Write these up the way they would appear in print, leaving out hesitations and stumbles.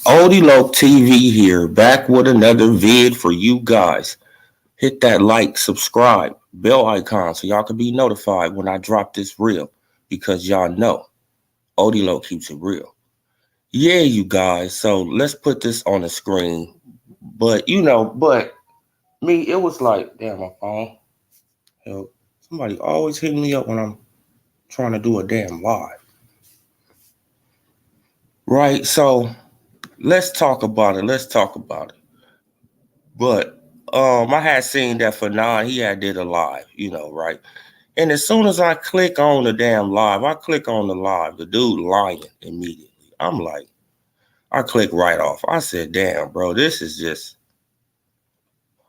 Odilo TV here, back with another vid for you guys. Hit that like, subscribe, bell icon so y'all can be notified when I drop this reel because y'all know Odilo keeps it real. Yeah, you guys, so let's put this on the screen. But me, it was like, damn, my phone. Hell, somebody always hitting me up when I'm trying to do a damn live. Right, so let's talk about it. But I had seen that for Fanon, he had did a live, right? And as soon as I click on the damn live, the dude lying immediately. I'm like, I click right off. I said, damn, bro, this is just,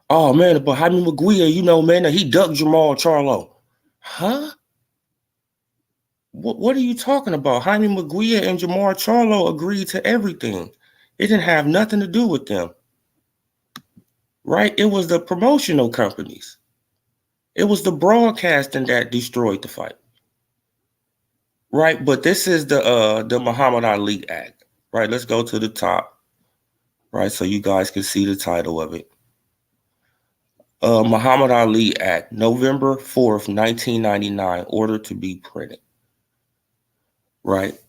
oh man, but Jaime Maguire, man, he ducked Jamal Charlo. Huh? What are you talking about? Jaime Maguire and Jamal Charlo agreed to everything. It didn't have nothing to do with them. Right? It was the promotional companies. It was the broadcasting that destroyed the fight. Right? But this is the Muhammad Ali Act. Right? Let's go to the top. Right? So you guys can see the title of it. Muhammad Ali Act, November 4th, 1999, order to be printed. Right?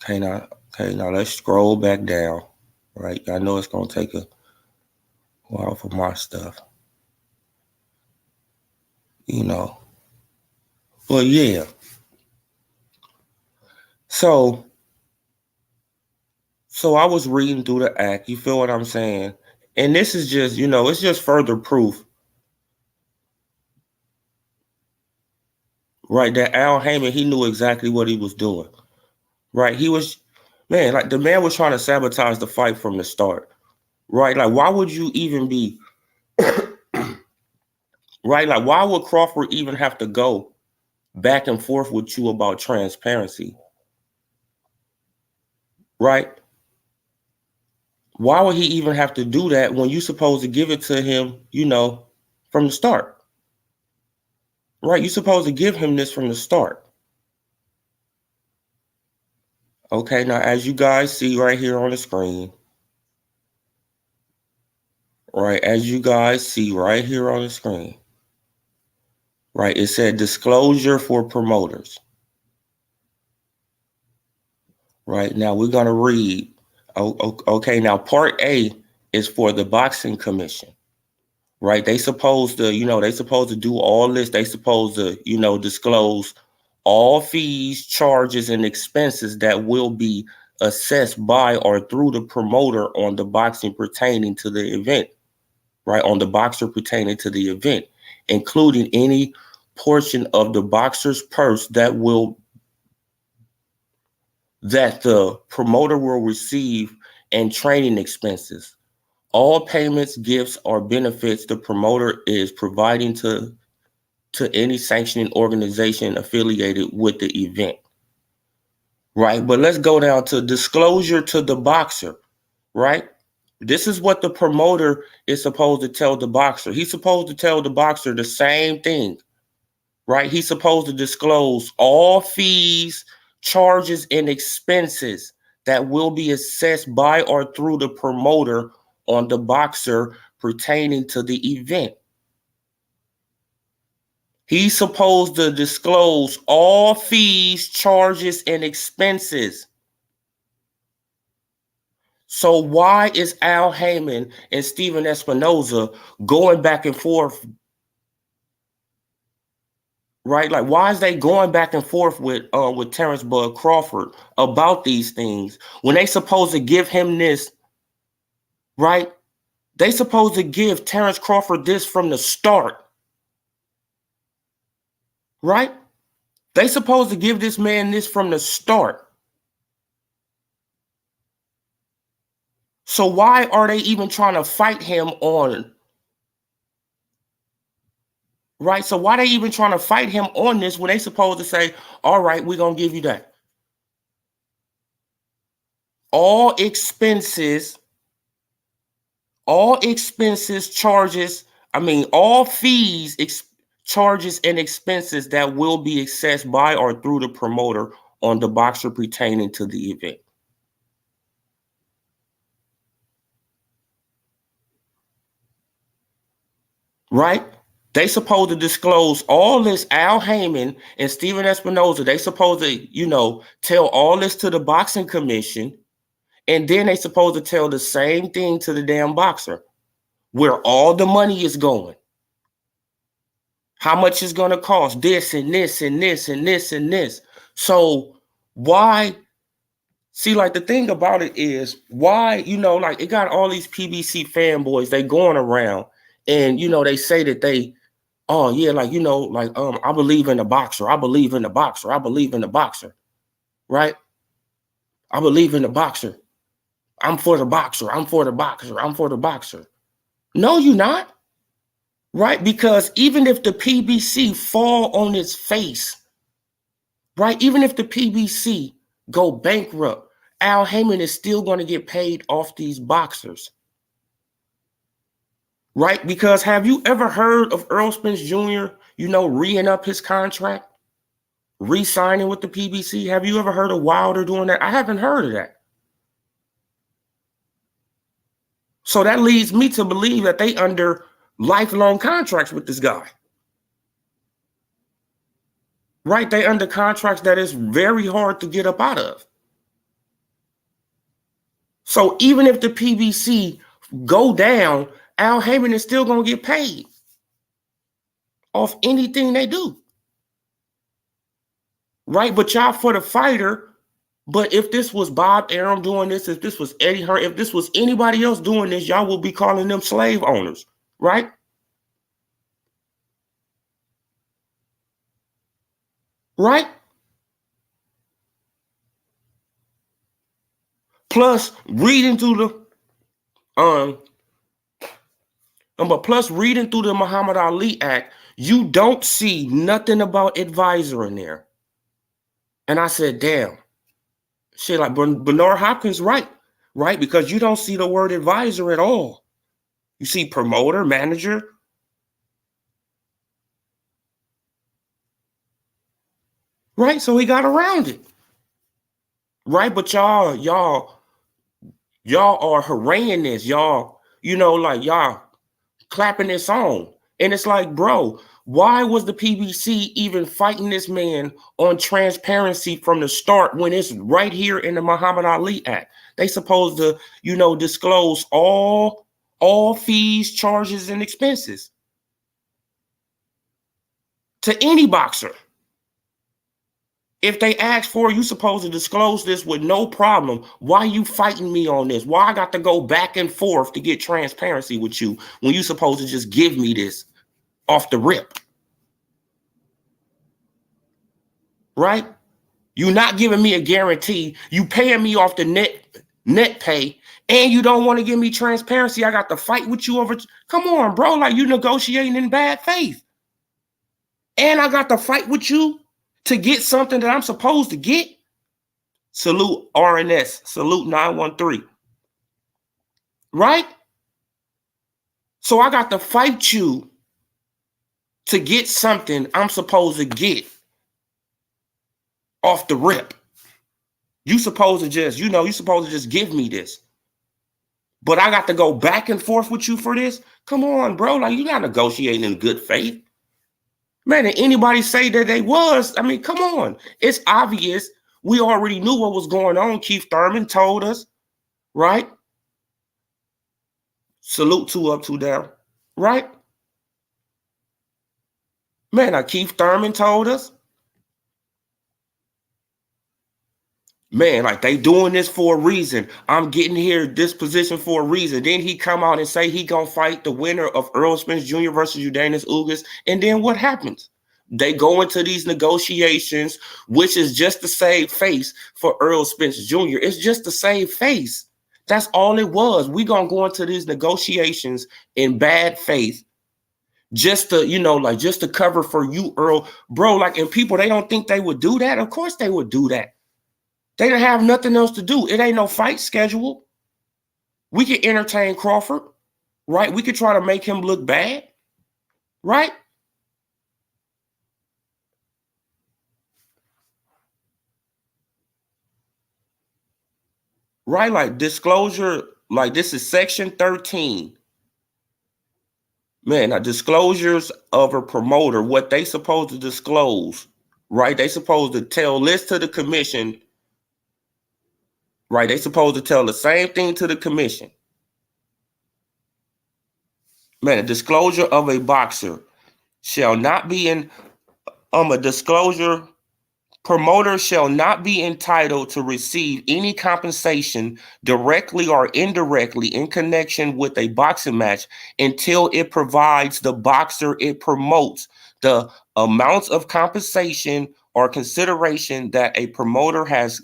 Okay, now let's scroll back down. Right? I know it's gonna take a while for my stuff. But yeah. So I was reading through the act, you feel what I'm saying? And this is just, it's just further proof, right, that Al Heyman, he knew exactly what he was doing, right? He was, man, like the man was trying to sabotage the fight from the start, right? Like, why would you even be, right? Like, why would Crawford even have to go back and forth with you about transparency, right? Why would he even have to do that when you're supposed to give it to him, from the start? Right? You're supposed to give him this from the start. Okay, now as you guys see right here on the screen, right, right, it said disclosure for promoters. Right, now we're going to read. Okay, now part A is for the boxing commission. Right, they supposed to do all this. They supposed to, disclose all fees, charges, and expenses that will be assessed by or through the promoter on the boxing pertaining to the event, right? On the boxer pertaining to the event, including any portion of the boxer's purse that the promoter will receive, and training expenses. All payments, gifts, or benefits the promoter is providing to any sanctioning organization affiliated with the event. Right? But let's go down to disclosure to the boxer, right? This is what the promoter is supposed to tell the boxer. He's supposed to tell the boxer the same thing, right? He's supposed to disclose all fees, charges, and expenses that will be assessed by or through the promoter on the boxer pertaining to the event. He's supposed to disclose all fees, charges, and expenses. So why is Al Heyman and Steven Espinoza going back and forth right? Like, why is they going back and forth with Terrence Bud Crawford about these things when they supposed to give him this, right? They supposed to give Terrence Crawford this from the start, right? They supposed to give this man this from the start. So why are they even trying to fight him on, right? So why they even trying to fight him on this when they supposed to say, all right, we're going to give you that. All expenses, charges, all fees, charges, and expenses that will be assessed by or through the promoter on the boxer pertaining to the event. Right? They supposed to disclose all this. Al Heyman and Steven Espinoza, they supposed to, tell all this to the boxing commission. And then they supposed to tell the same thing to the damn boxer, where all the money is going. How much it's going to cost, this and this and this and this and this. So why? See, like, the thing about it is, why, like, it got all these PBC fanboys, they going around and, they say that they, oh yeah, like, I believe in the boxer. I believe in the boxer. I believe in the boxer. Right? I believe in the boxer. I'm for the boxer. I'm for the boxer. I'm for the boxer. No, you're not. Right? Because even if the PBC fall on its face, right? Even if the PBC go bankrupt, Al Heyman is still going to get paid off these boxers. Right? Because have you ever heard of Earl Spence Jr., re-ing up his contract? Re-signing with the PBC? Have you ever heard of Wilder doing that? I haven't heard of that. So that leads me to believe that they under lifelong contracts with this guy. Right? They under contracts that is very hard to get up out of. So even if the PBC go down, Al Heyman is still going to get paid off anything they do. Right? But y'all for the fighter. But if this was Bob Arum doing this, if this was Eddie Hearn, if this was anybody else doing this, y'all will be calling them slave owners, right? Right? Plus reading through the Muhammad Ali Act, you don't see nothing about advisor in there. And I said, damn. Shit, like Bernard Hopkins, right? Because you don't see the word advisor at all. You see promoter, manager. Right? So he got around it. Right? But y'all are haranguing this. Y'all clapping this on. And it's like, bro, why was the PBC even fighting this man on transparency from the start when it's right here in the Muhammad Ali Act? They supposed to, disclose all fees, charges, and expenses to any boxer. If they ask for it, you supposed to disclose this with no problem. Why you fighting me on this? Why I got to go back and forth to get transparency with you when you supposed to just give me this off the rip? Right? You're not giving me a guarantee. You paying me off the net pay, and you don't want to give me transparency. I got to fight with you over. Come on, bro. Like, you negotiating in bad faith. And I got to fight with you to get something that I'm supposed to get. Salute RNS. Salute 913. Right? So I got to fight you to get something I'm supposed to get off the rip. You supposed to just give me this. But I got to go back and forth with you for this? Come on, bro. Like, you're not negotiating in good faith. Man, did anybody say that they was? I mean, come on. It's obvious. We already knew what was going on. Keith Thurman told us, right? Salute 2 up, 2 down, right? Man, Keith Thurman told us. Man, like they doing this for a reason. I'm getting here this position for a reason. Then he come out and say he gonna fight the winner of Earl Spence Jr. versus Udanis Ugas. And then what happens? They go into these negotiations, which is just to save face for Earl Spence Jr. It's just to save face. That's all it was. We gonna go into these negotiations in bad faith, just to, just to cover for you, Earl. Bro, like, and people, they don't think they would do that. Of course they would do that. They don't have nothing else to do. It ain't no fight schedule. We could entertain Crawford, right? We could try to make him look bad, right? Right, like disclosure, like this is section 13. Man, disclosures of a promoter, what they supposed to disclose, right? They supposed to tell this to the commission, right? They supposed to tell the same thing to the commission. Man, a disclosure of a boxer shall not be in a disclosure. Promoter shall not be entitled to receive any compensation directly or indirectly in connection with a boxing match until it provides the boxer it promotes the amounts of compensation or consideration that a promoter has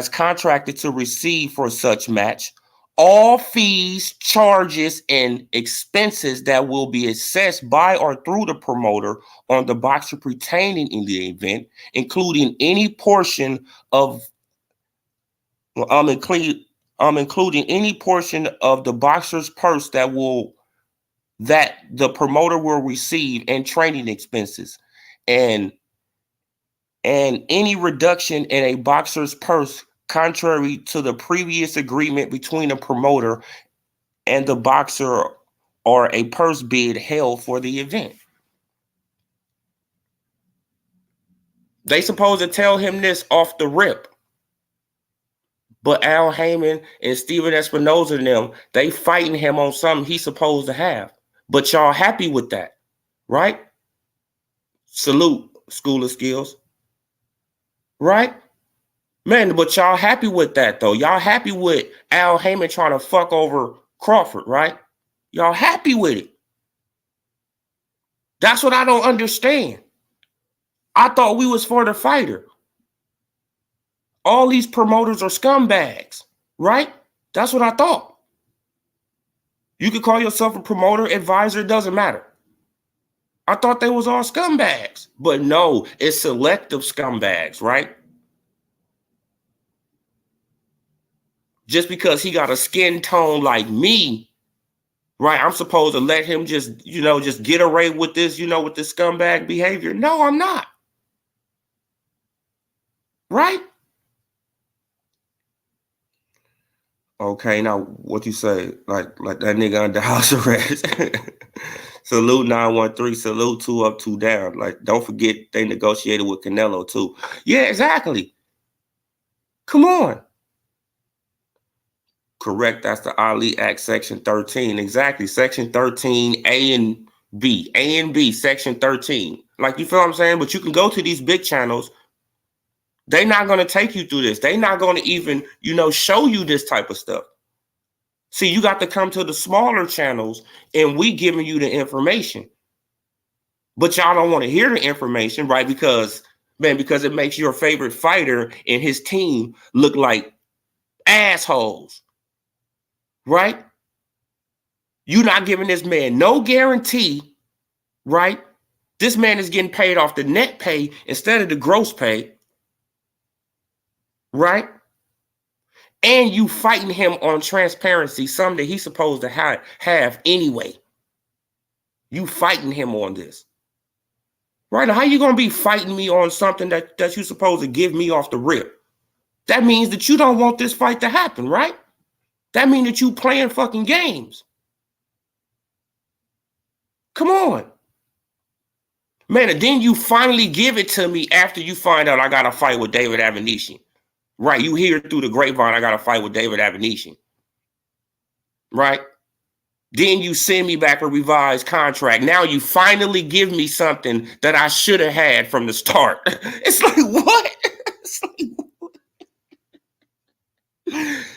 contracted to receive for such match. All fees, charges, and expenses that will be assessed by or through the promoter on the boxer pertaining in the event, including any portion of, including any portion of the boxer's purse that the promoter will receive, and training expenses, and any reduction in a boxer's purse contrary to the previous agreement between the promoter and the boxer, or a purse bid held for the event. They supposed to tell him this off the rip. But Al Heyman and Steven Espinoza and them, they fighting him on something he's supposed to have. But y'all happy with that, right? Salute, School of Skills. Right? Man, but y'all happy with that, though. Y'all happy with Al Heyman trying to fuck over Crawford, right? Y'all happy with it. That's what I don't understand. I thought we was for the fighter. All these promoters are scumbags, right? That's what I thought. You could call yourself a promoter, advisor, it doesn't matter. I thought they was all scumbags. But no, it's selective scumbags, right? Just because he got a skin tone like me, right? I'm supposed to let him just get away with this, with this scumbag behavior. No, I'm not. Right? Okay, now what you say? Like that nigga under house arrest. Salute 913, salute 2 up, 2 down. Like, don't forget they negotiated with Canelo too. Yeah, exactly. Come on. Correct. That's the Ali Act, Section 13. Exactly. Section 13, A and B. A and B, Section 13. Like, you feel what I'm saying? But you can go to these big channels. They're not going to take you through this. They're not going to even, show you this type of stuff. See, you got to come to the smaller channels and we giving you the information. But y'all don't want to hear the information, right? Because it makes your favorite fighter and his team look like assholes. Right? You're not giving this man no guarantee, right? This man is getting paid off the net pay instead of the gross pay, right? And you fighting him on transparency, something that he's supposed to have anyway. You fighting him on this. Right? How you going to be fighting me on something that you're supposed to give me off the rip? That means that you don't want this fight to happen, right? That means that you playing fucking games. Come on. Man, and then you finally give it to me after you find out I got to fight with David Avanesyan. Right, you hear through the grapevine I got to fight with David Avanesyan. Right? Then you send me back a revised contract. Now you finally give me something that I should have had from the start. It's like, what? It's like,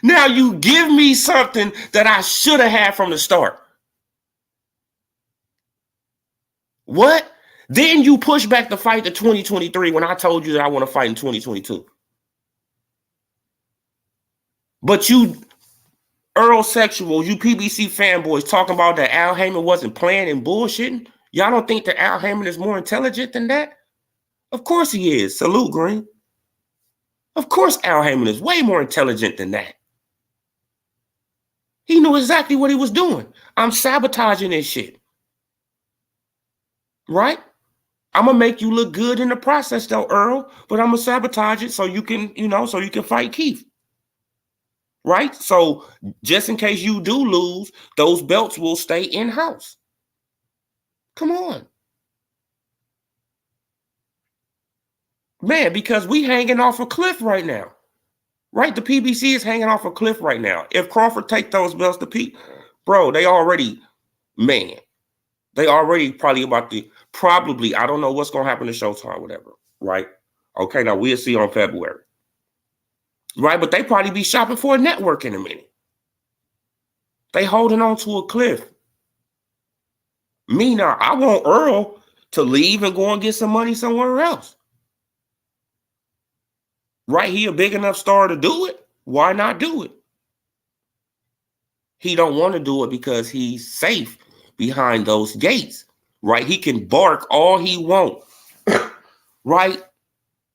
now you give me something that I should have had from the start. What? Then you push back the fight to 2023 when I told you that I want to fight in 2022. But you Earl sexuals, you PBC fanboys talking about that Al Heyman wasn't playing and bullshitting. Y'all don't think that Al Heyman is more intelligent than that? Of course he is. Salute, Green. Of course Al Heyman is way more intelligent than that. He knew exactly what he was doing. I'm sabotaging this shit. Right? I'm going to make you look good in the process though, Earl, but I'm going to sabotage it so you can, so you can fight Keith. Right? So just in case you do lose, those belts will stay in-house. Come on. Man, because we hanging off a cliff right now. Right? The PBC is hanging off a cliff right now. If Crawford take those belts to Pete, bro, they already probably, I don't know what's going to happen to Showtime, whatever. Right? Okay, now we'll see on February. Right? But they probably be shopping for a network in a minute. They holding on to a cliff. Me now, I want Earl to leave and go and get some money somewhere else. Right? He a big enough star to do it. Why not do it? He don't want to do it because he's safe behind those gates. Right? He can bark all he want. Right?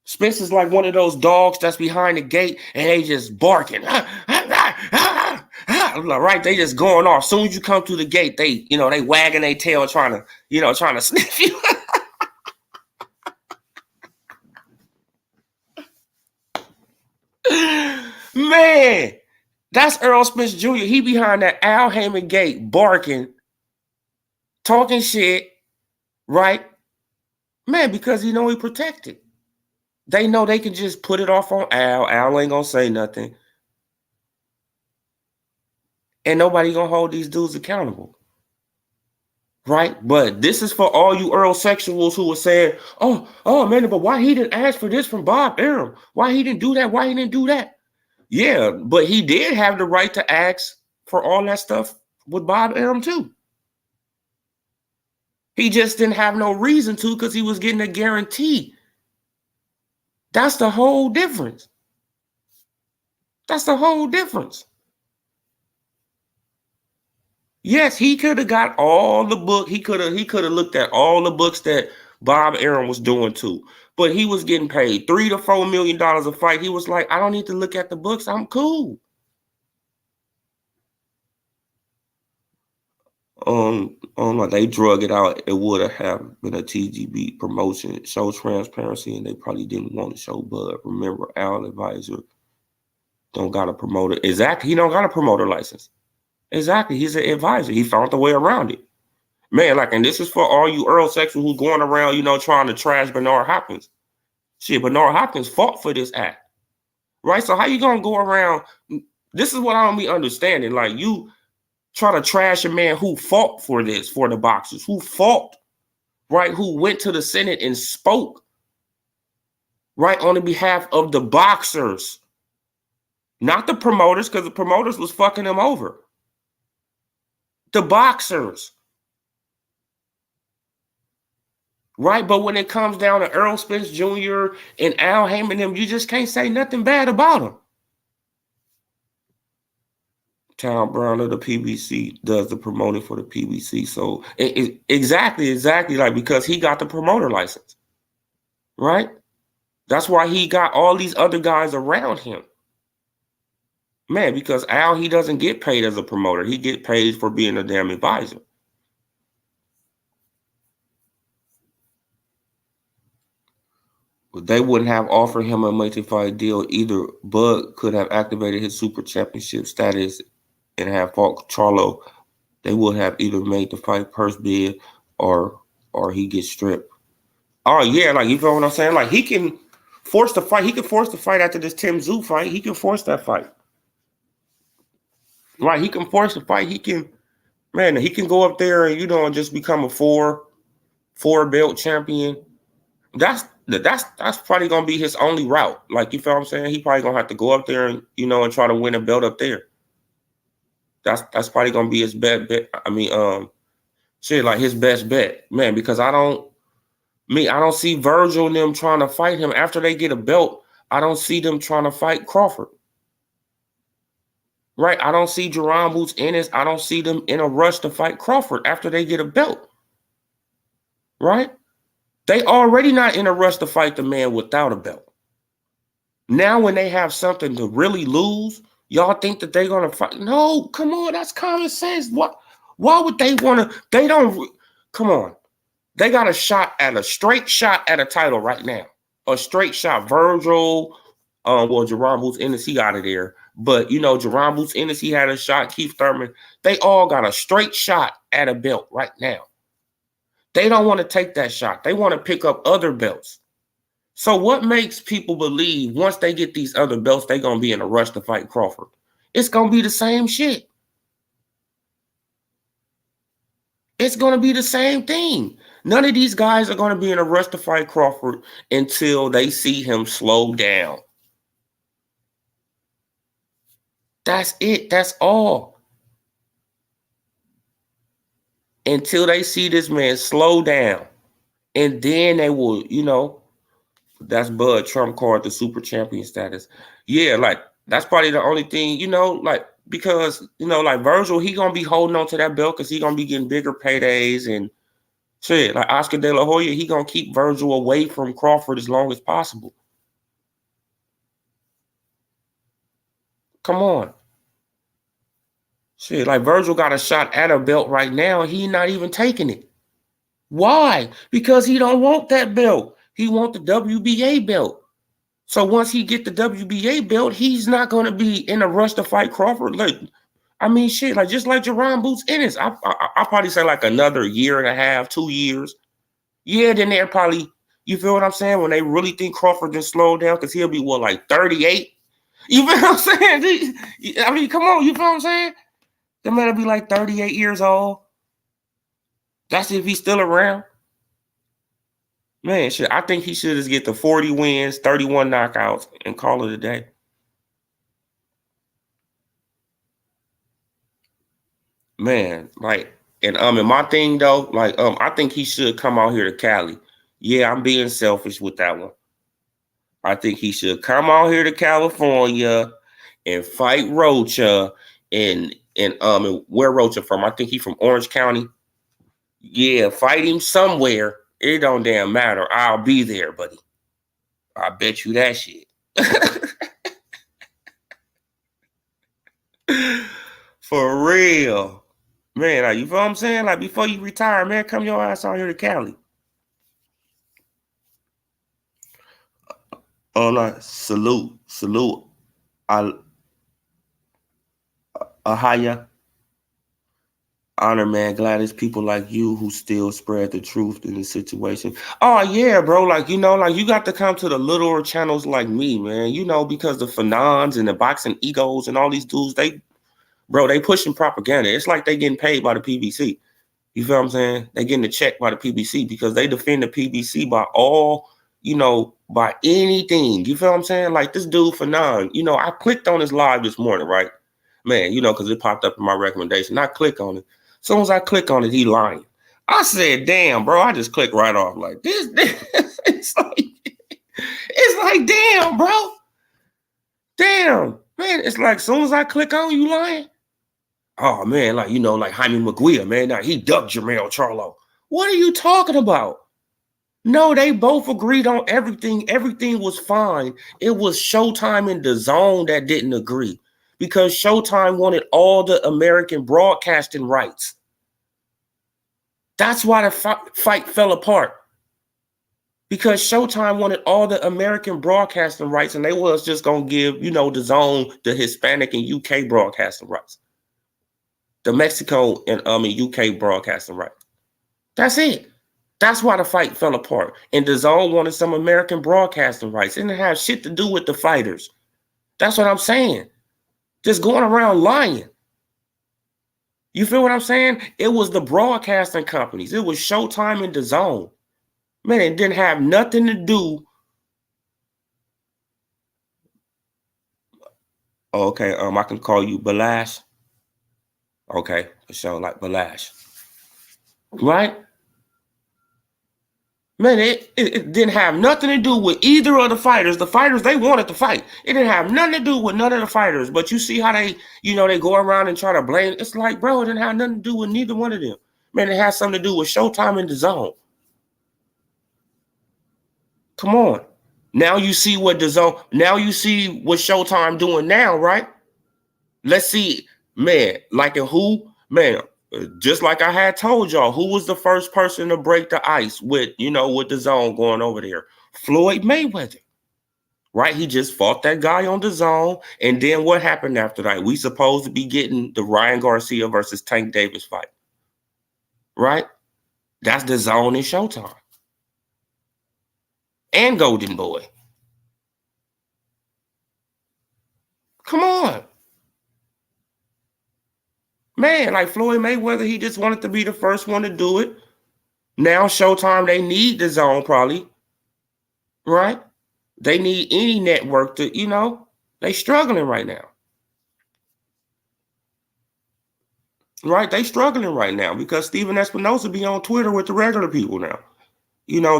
Spencer's like one of those dogs that's behind the gate and they just barking. Right? They just going off. As soon as you come through the gate, they wagging their tail trying to sniff you. Man, that's Earl Spence Jr. He behind that Al Heyman gate barking, talking shit, right? Man, because he protected. They know they can just put it off on Al. Al ain't gonna say nothing. And nobody gonna hold these dudes accountable. Right? But this is for all you Earl sexuals who were saying, oh man, but why he didn't ask for this from Bob Arum? Why he didn't do that? Why he didn't do that? Yeah, but he did have the right to ask for all that stuff with Bob Arum too. He just didn't have no reason to because he was getting a guarantee. That's the whole difference. That's the whole difference. Yes, he could have got all the book. He could have looked at all the books that Bob Arum was doing too. But he was getting paid $3 to $4 million a fight. He was like, I don't need to look at the books. I'm cool. They drug it out. It would have been a TGB promotion. Show transparency, and they probably didn't want to show Bud. Remember, Al Advisor don't got a promoter. Exactly. He don't got a promoter license. Exactly. He's an advisor. He found the way around it. Man, and this is for all you Earl sexuals who's going around, trying to trash Bernard Hopkins. Shit, Bernard Hopkins fought for this act. Right? So how you going to go around? This is what I don't be understanding. Like, you try to trash a man who fought for this, for the boxers, who fought, right? Who went to the Senate and spoke, right, on the behalf of the boxers. Not the promoters, because the promoters was fucking them over. The boxers. Right? But when it comes down to Earl Spence Jr. and Al Heyman, them, you just can't say nothing bad about them. Tom Brown of the PBC does the promoting for the PBC. So exactly. Like, because he got the promoter license. Right? That's why he got all these other guys around him. Man, because Al, he doesn't get paid as a promoter. He get paid for being a damn advisor. But they wouldn't have offered him a multi-fight deal either. Bud could have activated his super championship status and have fought Charlo. They would have either made the fight purse bid or he gets stripped. Oh, yeah, like, you feel what I'm saying? Like, he can force the fight. He can force the fight after this Tim Tszyu fight. He can force that fight. Right, he can force the fight. He can Man, he can go up there and and just become a four belt champion. That's probably gonna be his only route. Like, you feel what I'm saying? He probably gonna have to go up there and and try to win a belt up there. That's probably gonna be his best bet. I mean, shit, like his best bet, man. Because I don't see Virgil and them trying to fight him after they get a belt. I don't see them trying to fight Crawford. Right? I don't see Jerron Boots Ennis. I don't see them in a rush to fight Crawford after they get a belt. Right? They already not in a rush to fight the man without a belt. Now, when they have something to really lose, y'all think that they're gonna fight? No, come on, that's common sense. Why would they want to? They don't. Come on, they got a straight shot at a title right now. A straight shot. Virgil, well, Jerron Boots Ennis, he out of there. But Jerron Boots Ennis, he had a shot. Keith Thurman, they all got a straight shot at a belt right now. They don't want to take that shot. They want to pick up other belts. So what makes people believe once they get these other belts, they're going to be in a rush to fight Crawford? It's going to be the same shit. It's going to be the same thing. None of these guys are going to be in a rush to fight Crawford until they see him slow down. That's it. That's all. Until they see this man slow down. And then they will, that's Bud Trump card, the super champion status. Yeah, like that's probably the only thing, because like Virgil, he gonna be holding on to that belt because he gonna be getting bigger paydays and shit. Like Oscar De La Hoya, he gonna keep Virgil away from Crawford as long as possible. Come on. Shit, like Virgil got a shot at a belt right now, and he not even taking it. Why? Because he don't want that belt. He want the WBA belt. So once he get the WBA belt, he's not going to be in a rush to fight Crawford. Like, I mean, shit, like just like Jerron Boots Ennis, I probably say like another year and a half, 2 years. Yeah, then they're probably, you feel what I'm saying? When they really think Crawford just slowed down, because he'll be like 38. You feel what I'm saying? I mean, come on, you feel what I'm saying? The man will be like 38 years old. That's if he's still around. Man, shit, I think he should just get the 40 wins, 31 knockouts, and call it a day. Man, like, and my thing though, like, I think he should come out here to Cali. Yeah, I'm being selfish with that one. I think he should come out here to California and fight Rocha and where Rocha from? I think he from Orange County. Yeah, fight him somewhere. It don't damn matter. I'll be there, buddy. I bet you that shit. For real. Man, like, you feel what I'm saying? Like, before you retire, man, come your ass out here to Cali. Oh, no, salute. Ahaya. Honor, man. Glad it's people like you who still spread the truth in this situation. Oh, yeah, bro. Like, like you got to come to the littler channels like me, man. Because the Fanons and the Boxing Egos and all these dudes, they pushing propaganda. It's like they getting paid by the PBC. You feel what I'm saying? They getting a check by the PBC because they defend the PBC by all, by anything. You feel what I'm saying? Like this dude Fanon, I clicked on his live this morning, right? Man, because it popped up in my recommendation. I click on it. As soon as I click on it, he lying. I said, damn, bro, I just clicked right off. Like this it's like, damn, bro. Damn, man, it's like as soon as I click on you lying. Oh man, like like Jaime Maguire, man. Now he ducked Jermell Charlo. What are you talking about? No, they both agreed on everything. Everything was fine. It was Showtime and DAZN that didn't agree because Showtime wanted all the American broadcasting rights. That's why the fight fell apart. Because Showtime wanted all the American broadcasting rights, and they was just gonna give, DAZN the Hispanic and UK broadcasting rights. The Mexico and UK broadcasting rights. That's it. That's why the fight fell apart. And DAZN wanted some American broadcasting rights. It didn't have shit to do with the fighters. That's what I'm saying. Just going around lying. You feel what I'm saying? It was the broadcasting companies. It was Showtime and DAZN. Man, it didn't have nothing to do. Oh, okay, I can call you Balash. Okay, for sure, like Balash. Right? Man, it didn't have nothing to do with either of the fighters. The fighters, they wanted to fight. It didn't have nothing to do with none of the fighters. But you see how they, they go around and try to blame. It's like, bro, it didn't have nothing to do with neither one of them. Man, it has something to do with Showtime and DAZN. Come on. Now you see what DAZN, now you see what Showtime doing now, right? Let's see, man, like in who, man, just like I had told y'all, who was the first person to break the ice with, with DAZN going over there? Floyd Mayweather, right? He just fought that guy on DAZN. And then what happened after that? We supposed to be getting the Ryan Garcia versus Tank Davis fight, right? That's DAZN and Showtime. And Golden Boy. Come on. Man, like Floyd Mayweather, he just wanted to be the first one to do it. Now Showtime, they need DAZN probably, right? They need any network to, they struggling right now. Right? They struggling right now because Steven Espinosa be on Twitter with the regular people now.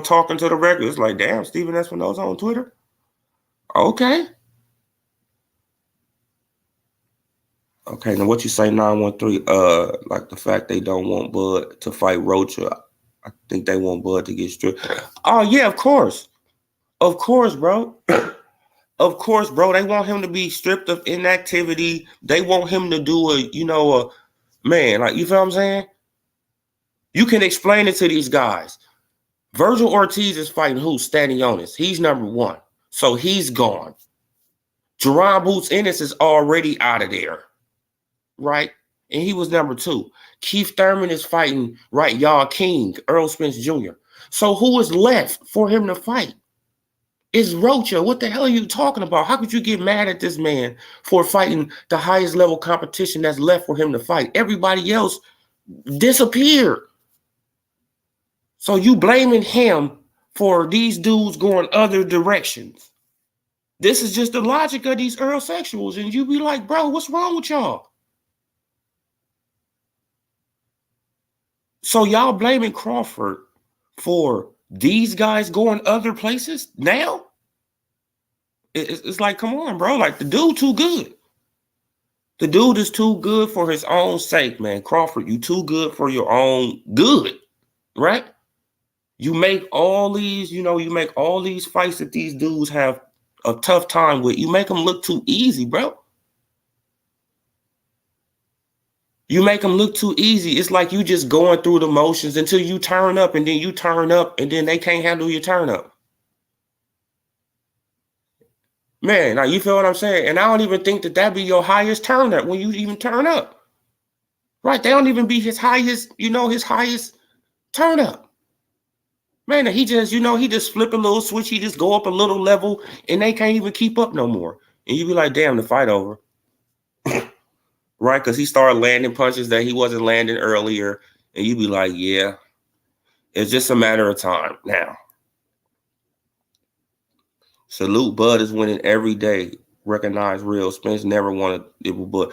Talking to the regulars. It's like, damn, Steven Espinosa on Twitter? Okay. Okay, now what you say, 913? Like the fact they don't want Bud to fight Rocha. I think they want Bud to get stripped. Oh, yeah, of course. Of course, bro. Of course, bro. They want him to be stripped of inactivity. They want him to do man, like, you feel what I'm saying? You can explain it to these guys. Virgil Ortiz is fighting who? Stanionis. He's number one. So he's gone. Jerron Boots Ennis is already out of there. Right? And he was number two. Keith Thurman is fighting, right, Y'all King, Earl Spence Jr. So who is left for him to fight? It's Rocha. What the hell are you talking about? How could you get mad at this man for fighting the highest level competition that's left for him to fight? Everybody else disappeared. So you blaming him for these dudes going other directions. This is just the logic of these Earl sexuals. And you be like, bro, what's wrong with y'all? So y'all blaming Crawford for these guys going other places now? It's like, come on, bro. Like, the dude too good. The dude is too good for his own sake, man. Crawford, you too good for your own good, right? You make all these, you make all these fights that these dudes have a tough time with. You make them look too easy, bro. You make them look too easy. It's like you just going through the motions until you turn up, and then you turn up, and then they can't handle your turn up. Man, now you feel what I'm saying? And I don't even think that be your highest turn up when you even turn up. Right? They don't even be his highest, his highest turn up. Man, he just, he just flip a little switch. He just go up a little level, and they can't even keep up no more. And you be like, damn, the fight over. Right? Because he started landing punches that he wasn't landing earlier. And you be like, yeah, it's just a matter of time now. Salute Bud is winning every day. Recognize real. Spence never wanted it, but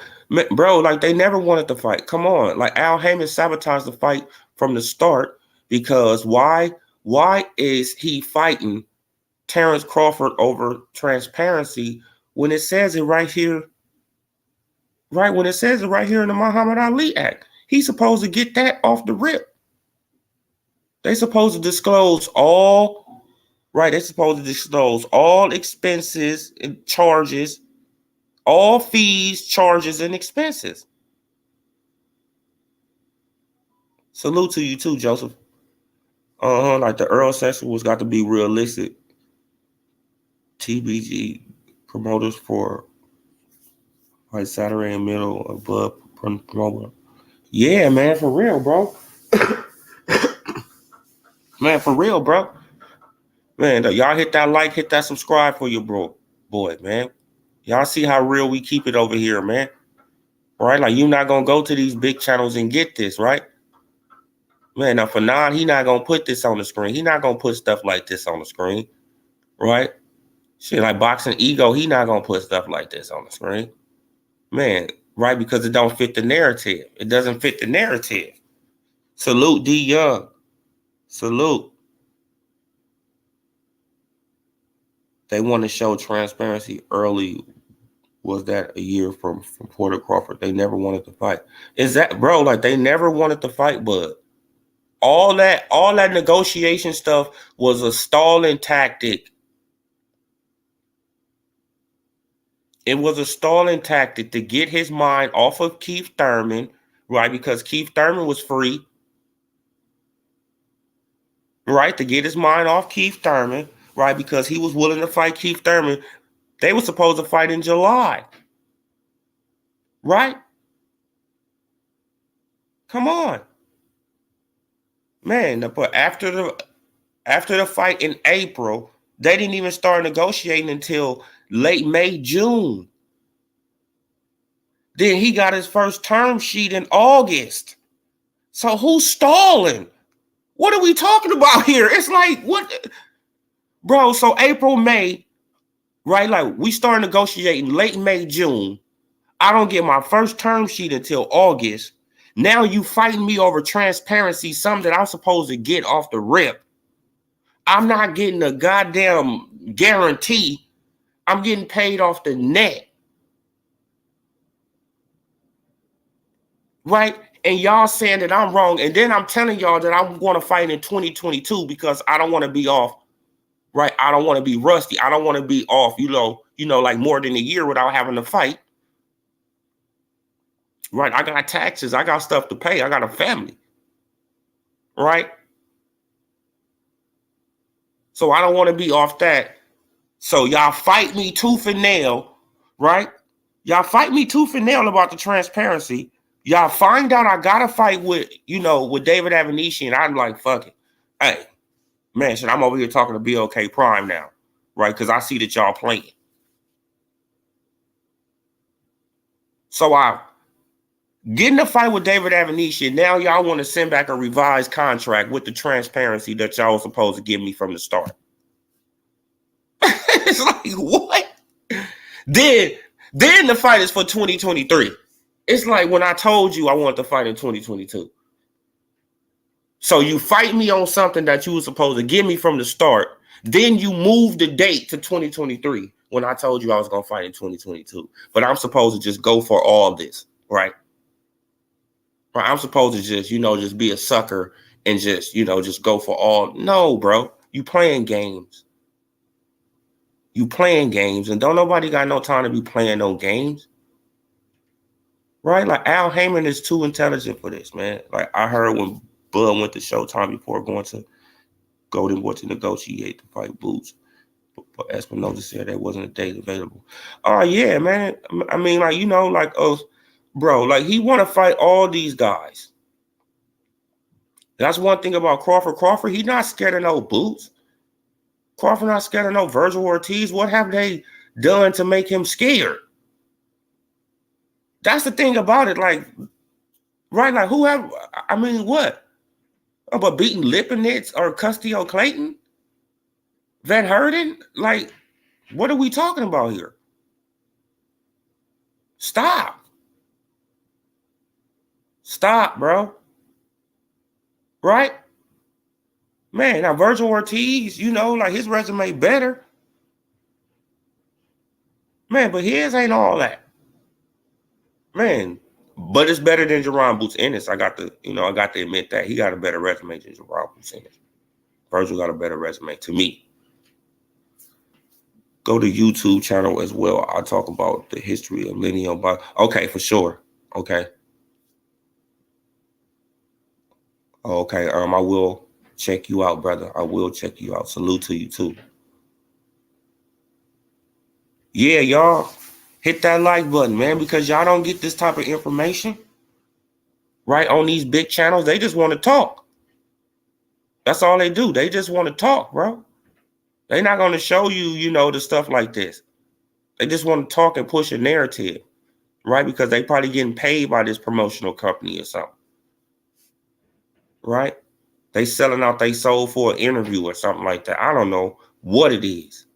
bro, like, they never wanted to fight. Come on. Like, Al Haymon sabotaged the fight from the start because why is he fighting Terrence Crawford over transparency when it says it right here? Right, when it says it right here in the Muhammad Ali Act. He's supposed to get that off the rip. They supposed to disclose all, right, they're supposed to disclose all expenses and charges, all fees, charges, and expenses. Salute to you too, Joseph. Like the Earl session was got to be realistic. TBG promoters for like Saturday and middle above promoter. Yeah, man, for real, bro. Man, for real, bro. Man, y'all hit that like, hit that subscribe for your boy, man. Y'all see how real we keep it over here, man. right? Like you're not gonna go to these big channels and get this, right? Man, now for Fanon, he not gonna put this on the screen. He not gonna put stuff like this on the screen, right? Shit, like Boxing Ego, he not gonna put stuff like this on the screen. Man, right? Because it don't fit the narrative. It doesn't fit the narrative. Salute D Young. Salute. They want to show transparency early. Was that a year from Porter Crawford? They never wanted to fight. Is that, bro? Like they never wanted to fight, but all that negotiation stuff was a stalling tactic. It was a stalling tactic to get his mind off of Keith Thurman, right? Because Keith Thurman was free, right? To get his mind off Keith Thurman, right? Because he was willing to fight Keith Thurman. They were supposed to fight in July, right? Come on, man. But after the fight in April, they didn't even start negotiating until late May, June. Then he got his first term sheet in August. So who's stalling? What are we talking about here? It's like, what? Bro, so April, May, right? Like we start negotiating late May, June. I don't get my first term sheet until August. Now you fighting me over transparency, something that I'm supposed to get off the rip. I'm not getting a goddamn guarantee. I'm getting paid off the net. Right? And y'all saying that I'm wrong. And then I'm telling y'all that I'm going to fight in 2022 because I don't want to be off. Right? I don't want to be rusty. I don't want to be off, like more than a year without having to fight. Right? I got taxes. I got stuff to pay. I got a family. Right? So I don't want to be off that. So y'all fight me tooth and nail. Right? Y'all fight me tooth and nail about the transparency. Y'all find out I got to fight with David Avanishi, and I'm like, fuck it. Hey, man, shit, I'm over here talking to BOK Prime now, right? Because I see that y'all playing. So I get in a fight with David Avanishi, and now y'all want to send back a revised contract with the transparency that y'all was supposed to give me from the start. It's like, what? Then the fight is for 2023. It's like when I told you I wanted to fight in 2022. So you fight me on something that you were supposed to give me from the start. Then you move the date to 2023 when I told you I was going to fight in 2022. But I'm supposed to just go for all this, right? I'm supposed to just be a sucker and just go for all. No, bro. You playing games. You playing games. And don't nobody got no time to be playing no games. Right? Like Al Heyman is too intelligent for this, man. Like I heard when Bud went to Showtime before going to Golden Boy to negotiate to fight Boots. But Espinosa said there wasn't a date available. Oh, yeah, man. I mean, bro, like he want to fight all these guys. That's one thing about Crawford. Crawford, he's not scared of no Boots. Crawford not scared of no Virgil Ortiz. What have they done to make him scared? That's the thing about it. Like, right? Like, what? But beating Lipinets or Castillo Clayton? Van Herden? Like, what are we talking about here? Stop. Stop, bro. Right? Man, now Virgil Ortiz, his resume better. Man, but his ain't all that. Man, but it's better than Jerron Boots Ennis. I got to admit that. He got a better resume than Jerron Boots Ennis. Virgil got a better resume to me. Go to YouTube channel as well. I'll talk about the history of lineal. Okay, for sure. Okay. Okay, I will check you out, brother. I will check you out. Salute to you too. Yeah, y'all hit that like button, man, because y'all don't get this type of information, right? On these big channels, they just want to talk. That's all they do. They just want to talk, bro. They're not going to show you, the stuff like this. They just want to talk and push a narrative. right? Because they probably getting paid by this promotional company or something, right? They selling out their soul for an interview or something like that. I don't know what it is.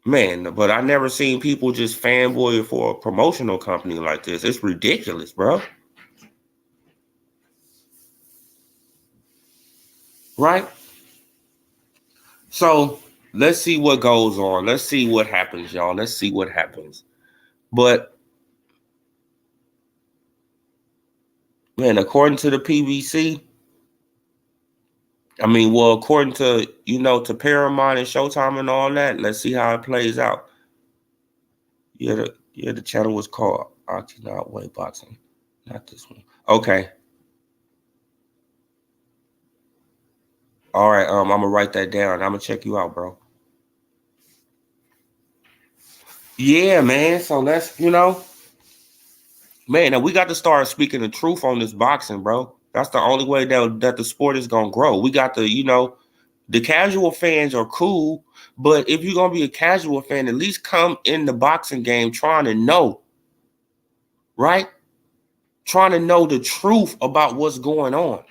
Man, but I never seen people just fanboy for a promotional company like this. It's ridiculous, bro. Right? So let's see what goes on. Let's see what happens, y'all. Let's see what happens. But man, according to the PBC, I mean, well, according to to Paramount and Showtime and all that, let's see how it plays out. The channel was called Octagon Weight Boxing, not this one. Okay, all right. I'm gonna write that down. I'm gonna check you out, bro. Yeah, man. So let's, man, and we got to start speaking the truth on this boxing, bro. That's the only way that the sport is gonna grow. We got to, the casual fans are cool, but if you're gonna be a casual fan, at least come in the boxing game trying to know, right? Trying to know the truth about what's going on.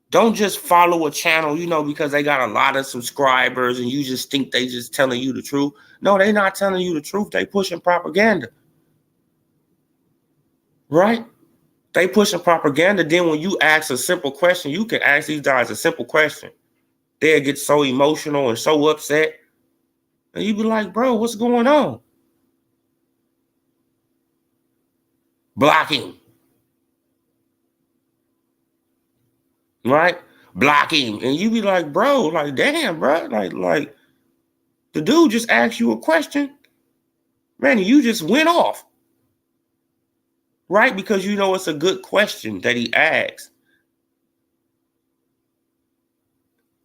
Don't just follow a channel, because they got a lot of subscribers and you just think they just telling you the truth. No, they not telling you the truth. They pushing propaganda, right? They pushing propaganda. Then when you ask a simple question, you can ask these guys a simple question. They'll get so emotional and so upset. And you be like, bro, what's going on? Block him. Right? Block him. And you be like, bro, like, damn, bro. Like the dude just asked you a question. Man, you just went off. Right? Because it's a good question that he asked.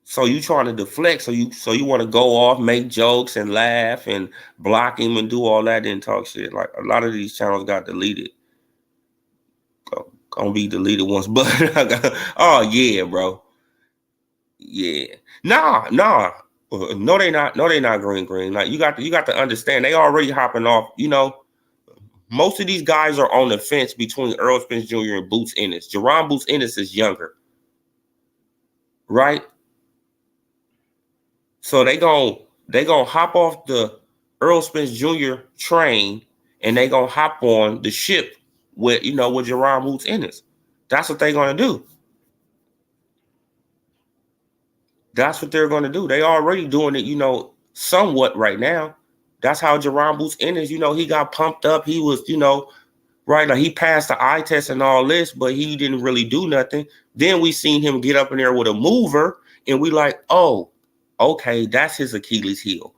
So you trying to deflect, so you want to go off, make jokes and laugh and block him and do all that and talk shit. Like a lot of these channels got deleted. Gonna be deleted once, but oh yeah, bro. Yeah. Nah. No, they not. No, they not green. Like you got to understand, they already hopping off. Most of these guys are on the fence between Earl Spence Jr. and Boots Ennis. Jerron Boots Ennis is younger, right? So they gonna hop off the Earl Spence Jr. train and they gonna hop on the ship with Jerron Boots Ennis. That's what they gonna do. That's what they're gonna do. They already doing it, somewhat right now. That's how Jerron Boots Ennis, he got pumped up. He was, right, like he passed the eye test and all this, but he didn't really do nothing. Then we seen him get up in there with a mover, and we like, oh, okay, that's his Achilles heel,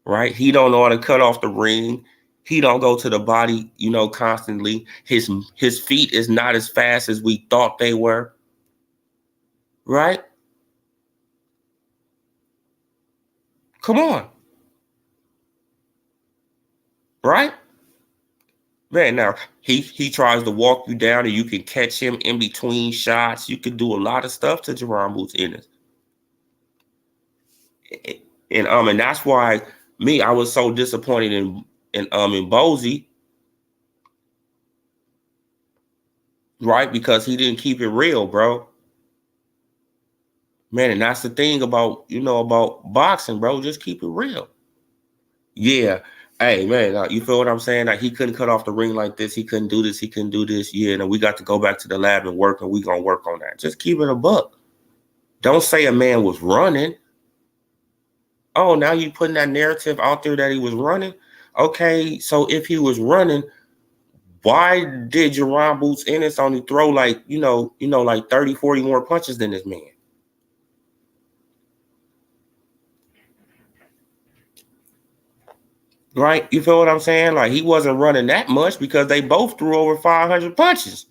right? He don't know how to cut off the ring. He don't go to the body, constantly. His feet is not as fast as we thought they were, right? Come on, right? Man, now he tries to walk you down and you can catch him in between shots. You can do a lot of stuff to Jerron Boots Ennis. And that's why I was so disappointed in Bozy, right? Because he didn't keep it real, bro. Man, and that's the thing about about boxing, bro. Just keep it real. Yeah. Hey, man, you feel what I'm saying? Like he couldn't cut off the ring like this. He couldn't do this. He couldn't do this. Yeah, and we got to go back to the lab and work, and we gonna work on that. Just keep it a buck. Don't say a man was running. Oh, now you putting that narrative out there that he was running. Okay, so if he was running, why did Jerron Boots Ennis only throw like, like 30, 40 more punches than this man? Right? You feel what I'm saying? Like he wasn't running that much because they both threw over 500 punches.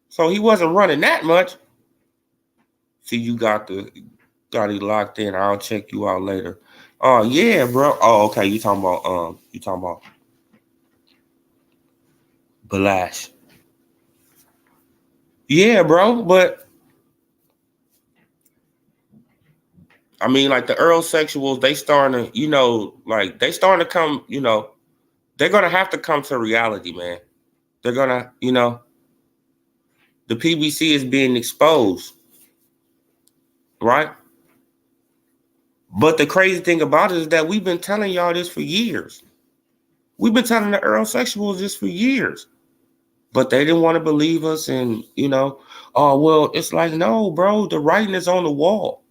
So he wasn't running that much. See, you got it locked in. I'll check you out later. Oh yeah, bro. Oh, okay. You talking about Balash. Yeah, bro, but I mean, like the Earlsexuals, they starting to, like they starting to come, they're gonna have to come to reality, man. They're gonna, the PBC is being exposed, right? But the crazy thing about it is that we've been telling y'all this for years. We've been telling the Earlsexuals this for years. But they didn't want to believe us, and oh well, it's like, no, bro, the writing is on the wall.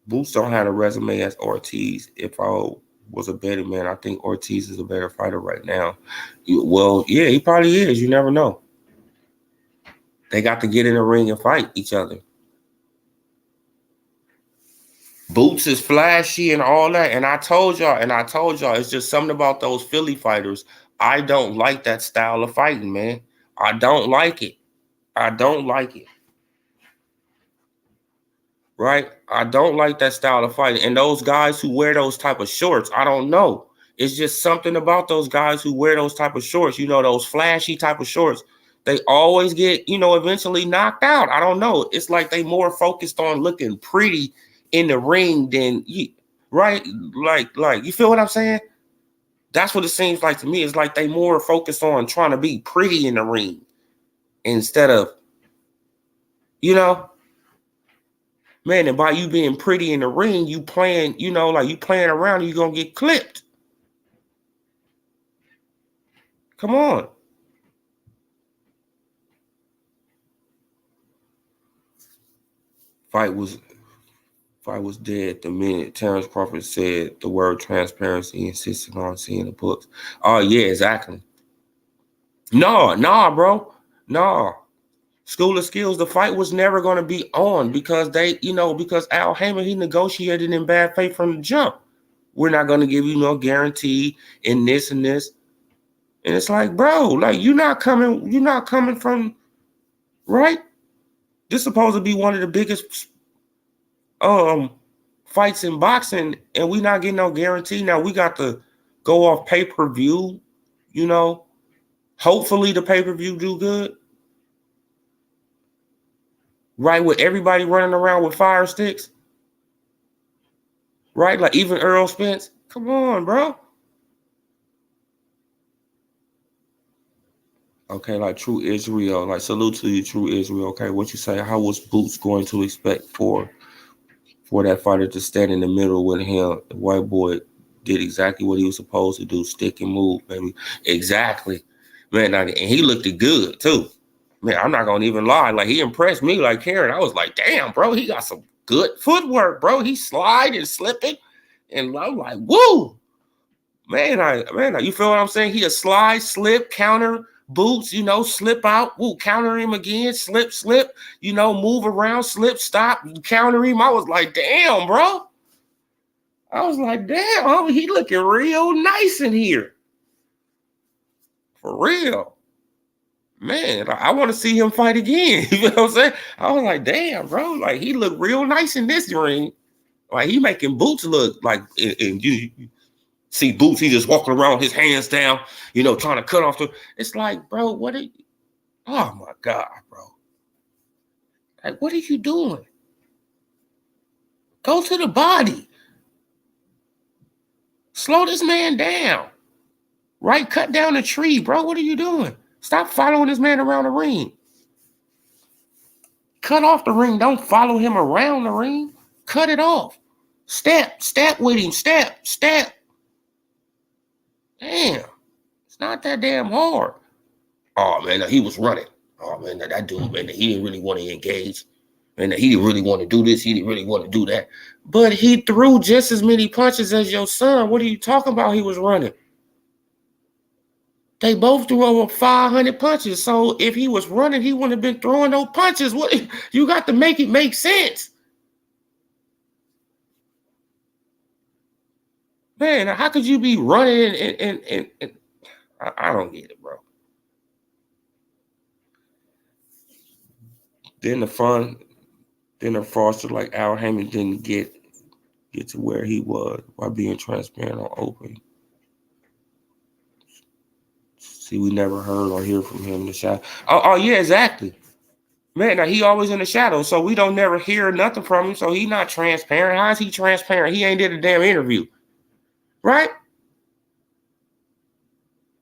Boots don't have a resume as Ortiz. If I was a betting man, I think Ortiz is a better fighter right now. Well, yeah, he probably is. You never know. They got to get in the ring and fight each other. Boots is flashy and all that. And I told y'all, it's just something about those Philly fighters. I don't like that style of fighting, man. I don't like it. I don't like it. Right? I don't like that style of fighting. And those guys who wear those type of shorts, I don't know. It's just something about those guys who wear those type of shorts, those flashy type of shorts. They always get, eventually knocked out. I don't know. It's like they more focused on looking pretty in the ring than you, right? Like you feel what I'm saying? That's what it seems like to me. It's like they more focused on trying to be pretty in the ring instead of, man, and by you being pretty in the ring, you playing, like you playing around, you're going to get clipped. Come on. Fight was dead the minute Terrence Crawford said the word transparency, insisting on seeing the books. Oh, yeah, exactly. No, bro. No. School of Skills, the fight was never going to be on because because Al Heyman, he negotiated in bad faith from the jump. We're not going to give you no guarantee in this and this. And it's like, bro, like you're not coming from, right? This is supposed to be one of the biggest fights in boxing, and we not getting no guarantee. Now we got to go off pay-per-view, Hopefully the pay-per-view do good. Right, with everybody running around with fire sticks. Right? Like even Earl Spence. Come on, bro. Okay, like True Israel. Like salute to you, True Israel. Okay, what you say? How was Boots going to expect for that fighter to stand in the middle with him? The white boy did exactly what he was supposed to do. Stick and move, baby. Exactly. Man, and he looked good too. Man, I'm not gonna even lie. Like he impressed me. Like Karen, I was like, damn, bro, he got some good footwork, bro. He sliding, slipping, and I'm like, woo, man. You feel what I'm saying? He a slide, slip, counter, boots, slip out, woo, counter him again, slip, move around, slip, stop, counter him. I was like, damn, bro. I was like, damn, he looking real nice in here. For real. Man, I want to see him fight again. You know what I'm saying? I was like, damn, bro. Like, he looked real nice in this ring. Like, he making Boots look like, and you see Boots, he just walking around with his hands down, trying to cut off the. It's like, bro, oh my God, bro. Like, what are you doing? Go to the body. Slow this man down. Right? Cut down the tree, bro. What are you doing? Stop following this man around the ring. Cut off the ring. Don't follow him around the ring. Cut it off. Step with him. Step. Damn. It's not that damn hard. Oh, man, he was running. Oh, man, that dude, man, he didn't really want to engage. Man, he didn't really want to do this. He didn't really want to do that. But he threw just as many punches as your son. What are you talking about? He was running. They both threw over 500 punches. So if he was running, he wouldn't have been throwing no punches. What you got to make it make sense. Man, how could you be running and I don't get it, bro. Then the Foster, like Al Heyman didn't get to where he was by being transparent or open. See, we never heard or hear from him in the shot. Oh, yeah, exactly. Man, now he always in the shadows, so we don't never hear nothing from him. So he not transparent. How is he transparent? He ain't did a damn interview, right?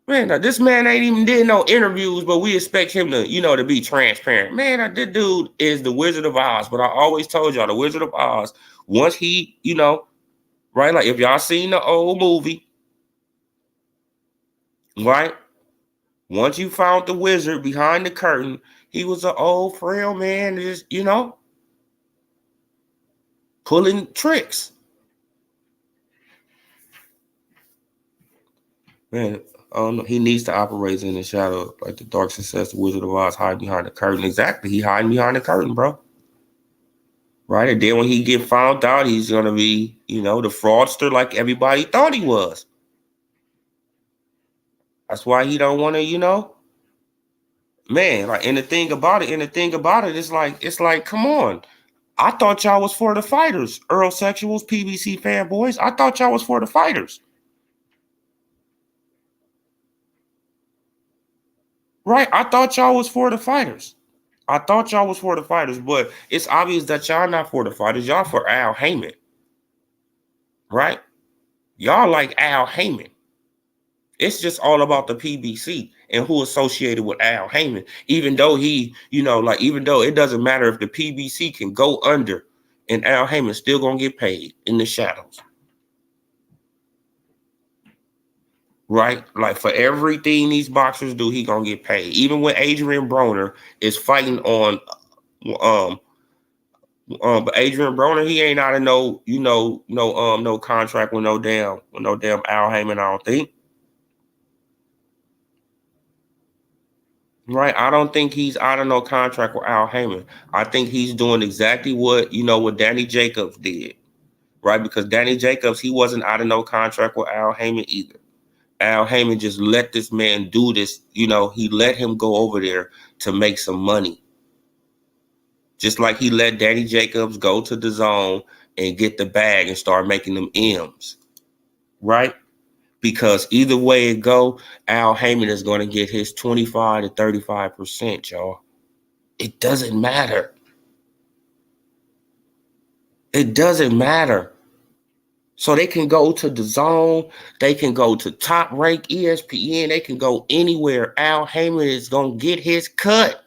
Man, now this man ain't even did no interviews, but we expect him to, to be transparent. Man, this dude is the Wizard of Oz. But I always told y'all, the Wizard of Oz, once he, right? Like if y'all seen the old movie, right? Once you found the wizard behind the curtain, he was an old frail man, just, pulling tricks. Man, I don't know. He needs to operate in the shadow, like the dark success, the Wizard of Oz hide behind the curtain. Exactly. He hiding behind the curtain, bro. Right? And then when he get found out, he's gonna be, the fraudster like everybody thought he was. That's why he don't want to, man, like, and the thing about it, it's like, come on. I thought y'all was for the fighters, Earl Sexuals, PBC fanboys. I thought y'all was for the fighters. Right? I thought y'all was for the fighters. But it's obvious that y'all not for the fighters. Y'all for Al Heyman. Right? Y'all like Al Heyman. It's just all about the PBC and who associated with Al Heyman. Even though even though it doesn't matter if the PBC can go under and Al Heyman still gonna get paid in the shadows. Right? Like for everything these boxers do, he gonna get paid. Even when Adrian Broner is fighting on but Adrian Broner, he ain't out of no contract with no damn Al Heyman, I don't think. Right? I don't think he's out of no contract with Al Heyman. I think he's doing exactly what Danny Jacobs did. Right? Because Danny Jacobs, he wasn't out of no contract with Al Heyman either. Al Heyman just let this man do this. He let him go over there to make some money. Just like he let Danny Jacobs go to the zone and get the bag and start making them M's. Right? Because either way it go, Al Heyman is going to get his 25 to 35%, y'all. It doesn't matter. It doesn't matter. So they can go to the zone. They can go to Top Rank ESPN. They can go anywhere. Al Heyman is going to get his cut.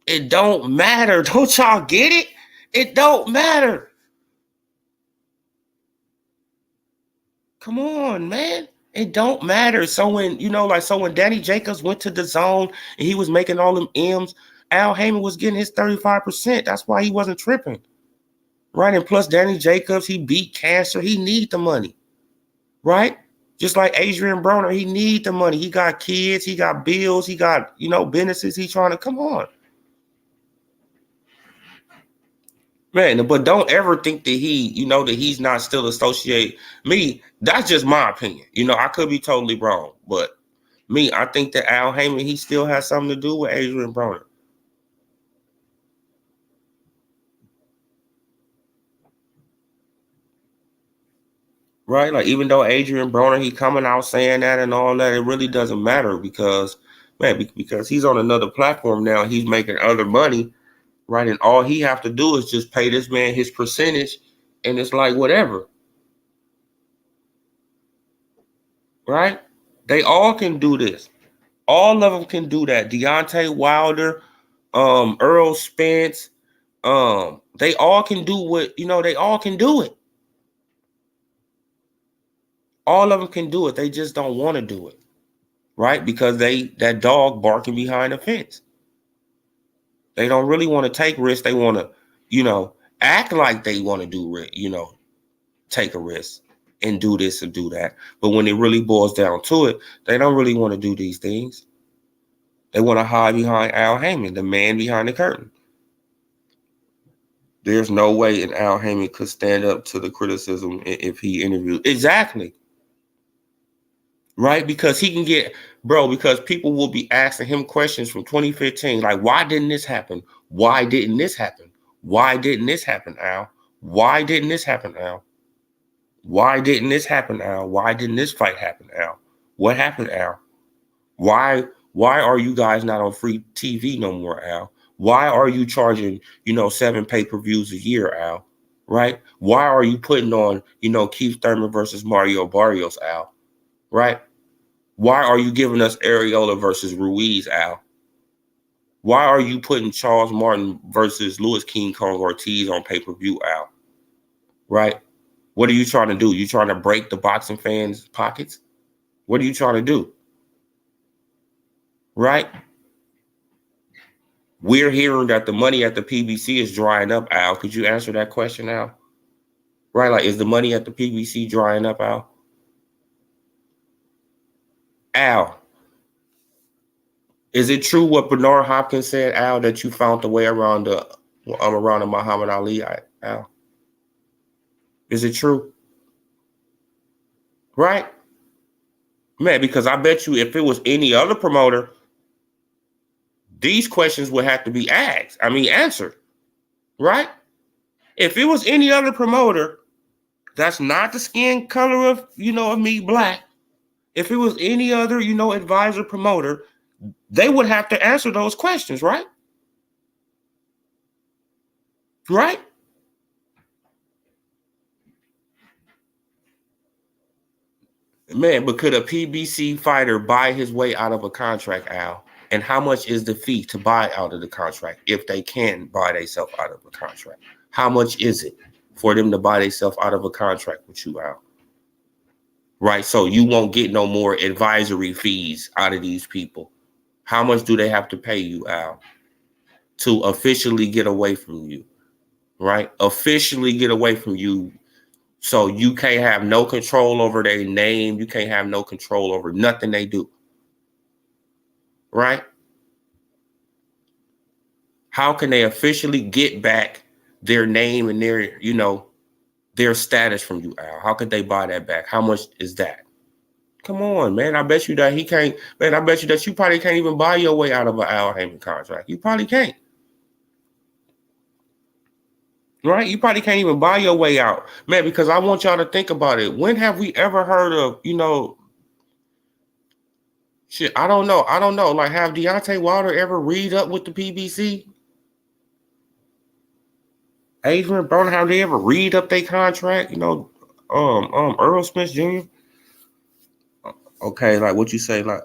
It don't matter. Don't y'all get it? It don't matter. Come on, man. It don't matter. So when Danny Jacobs went to the zone and he was making all them M's, Al Heyman was getting his 35%. That's why he wasn't tripping. Right? And plus Danny Jacobs, he beat cancer. He need the money. Right? Just like Adrian Broner, he need the money. He got kids, he got bills, he got, businesses he's trying to come on. Man, but don't ever think that that he's not still associated. Me, that's just my opinion. I could be totally wrong, but me, I think that Al Heyman, he still has something to do with Adrian Broner. Right? Like, even though Adrian Broner, he coming out saying that and all that, it really doesn't matter because he's on another platform now. He's making other money, right? And all he have to do is just pay this man his percentage, and it's like whatever. Right? They all can do this. All of them can do that. Deontay Wilder, Earl Spence, they all can do what, they all can do it. All of them can do it. They just don't want to do it. Right? Because that dog barking behind the fence. They don't really want to take risks. They want to, act like they want to do, take a risk and do this and do that. But when it really boils down to it, they don't really want to do these things. They want to hide behind Al Heyman, the man behind the curtain. There's no way an Al Heyman could stand up to the criticism if he interviewed. Exactly. Right? Because he can because people will be asking him questions from 2015. Like, why didn't this happen? Why didn't this happen? Why didn't this happen, Al? Why didn't this happen, Al? Why didn't this happen, Al? Why didn't this fight happen, Al? What happened, Al? Why are you guys not on free TV no more, Al? Why are you charging, 7 pay-per-views a year, Al? Right? Why are you putting on, Keith Thurman versus Mario Barrios, Al? Right? Why are you giving us Areola versus Ruiz, Al? Why are you putting Charles Martin versus Louis King Kong Ortiz on pay-per-view, Al? Right? What are you trying to do? You trying to break the boxing fans' pockets? What are you trying to do? Right? We're hearing that the money at the PBC is drying up, Al. Could you answer that question, Al? Right? Like, is the money at the PBC drying up, Al? Al, is it true what Bernard Hopkins said, Al, that you found the way around the Muhammad Ali, Al? Is it true? Right? Man, because I bet you if it was any other promoter, these questions would have to be answered. Right? If it was any other promoter that's not the skin color of, of me, black, if it was any other, advisor promoter, they would have to answer those questions, right? Right? Man, but could a PBC fighter buy his way out of a contract, Al? And how much is the fee to buy out of the contract if they can buy themselves out of a contract? How much is it for them to buy themselves out of a contract with you, Al? Right? So you won't get no more advisory fees out of these people. How much do they have to pay you, Al, to officially get away from you? Right? Officially get away from you. So you can't have no control over their name. You can't have no control over nothing they do. Right? How can they officially get back their name and their status from you, Al? How could they buy that back? How much is that? Come on, man. I bet you that he can't. Man, I bet you that you probably can't even buy your way out of an Al Heyman contract. You probably can't. Right? You probably can't even buy your way out. Man, because I want y'all to think about it. When have we ever heard of, shit, I don't know. Like, have Deontay Wilder ever read up with the PBC? Adrian Broner, have they ever read up their contract? Earl Smith Jr. Okay, like what you say, like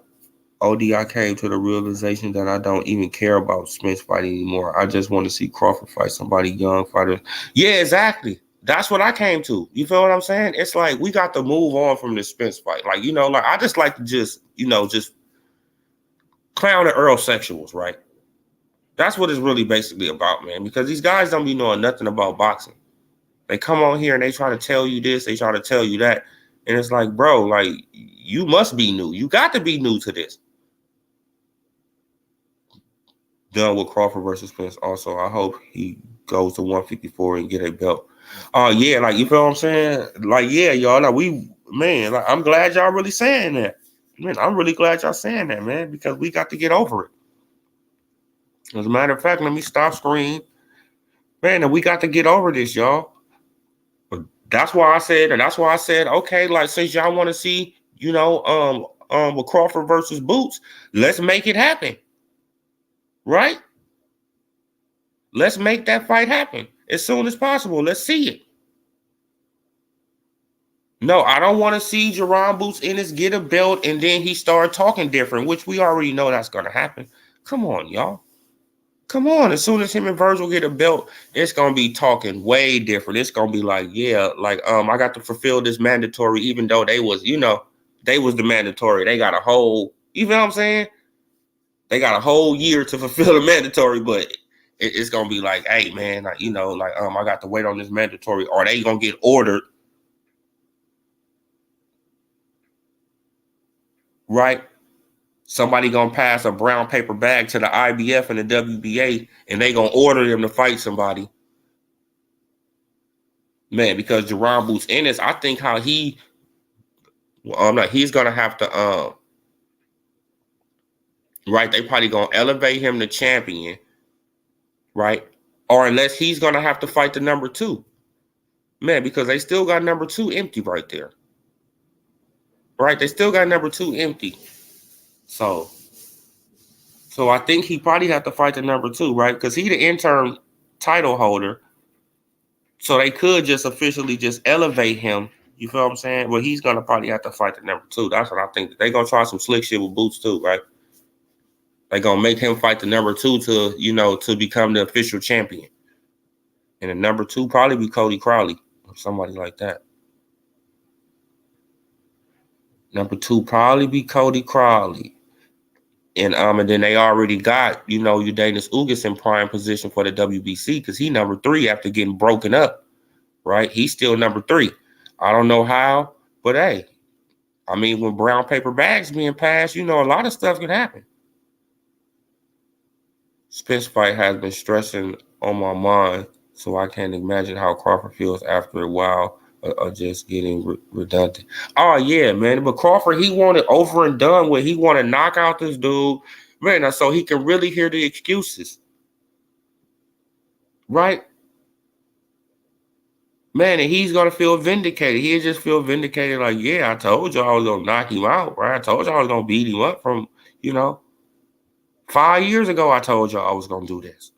I came to the realization that I don't even care about Smith fighting anymore. I just want to see Crawford fight somebody young fighter. Yeah, exactly. That's what I came to. You feel what I'm saying? It's like we got to move on from the Spence fight. Like, like I just like to just clown the Earl sexuals, right? That's what it's really basically about, man, because these guys don't be knowing nothing about boxing. They come on here and they try to tell you this, they try to tell you that. And it's like, bro, like, you must be new. You got to be new to this. Done with Crawford versus Spence. Also, I hope he goes to 154 and get a belt. Yeah, like, you feel what I'm saying? Like, yeah, y'all, like, I'm glad y'all really saying that. Man, I'm really glad y'all saying that, man, because we got to get over it. As a matter of fact, let me stop screen. Man, and we got to get over this, y'all. But that's why I said, okay, like, since y'all want to see, with Crawford versus Boots, let's make it happen. Right? Let's make that fight happen as soon as possible. Let's see it. No, I don't want to see Jerron Boots Ennis get a belt and then he start talking different, which we already know that's going to happen. Come on, y'all. Come on. As soon as him and Virgil get a belt, it's going to be talking way different. It's going to be like, yeah, like, I got to fulfill this mandatory, even though they was the mandatory. They got a whole, you know what I'm saying? They got a whole year to fulfill the mandatory, but it's going to be like, hey, man, like, I got to wait on this mandatory, or they going to get ordered. Right? Somebody gonna pass a brown paper bag to the IBF and the WBA, and they gonna order them to fight somebody. Man, because Jerron Boots Ennis, I think how he's gonna have to right, they probably gonna elevate him to champion, right? Or unless he's gonna have to fight the number 2. Man, because they still got number 2 empty right there. Right? They still got number 2 empty. So So I think he probably have to fight the number 2, right? Because he the interim title holder. So they could just officially just elevate him. You feel what I'm saying? Well, he's gonna probably have to fight the number 2. That's what I think. They gonna try some slick shit with Boots too, right? They gonna make him fight the number 2 to become the official champion. And the number 2 probably be Cody Crowley or somebody like that. Number 2 probably be Cody Crowley. And then they already got, Udanis Ugas in prime position for the WBC because he number 3 after getting broken up, right? He's still number 3. I don't know how, but hey, I mean, when brown paper bags being passed, a lot of stuff can happen. Spence fight has been stressing on my mind, so I can't imagine how Crawford feels after a while of just getting redundant. Oh, yeah, man. But Crawford, he wanted over and done with. He wanted to knock out this dude, man, so he can really hear the excuses. Right? Man, and he's going to feel vindicated. He'll just feel vindicated like, yeah, I told you I was going to knock him out, right? I told you I was going to beat him up from, 5 years ago, I told y'all I was going to do this.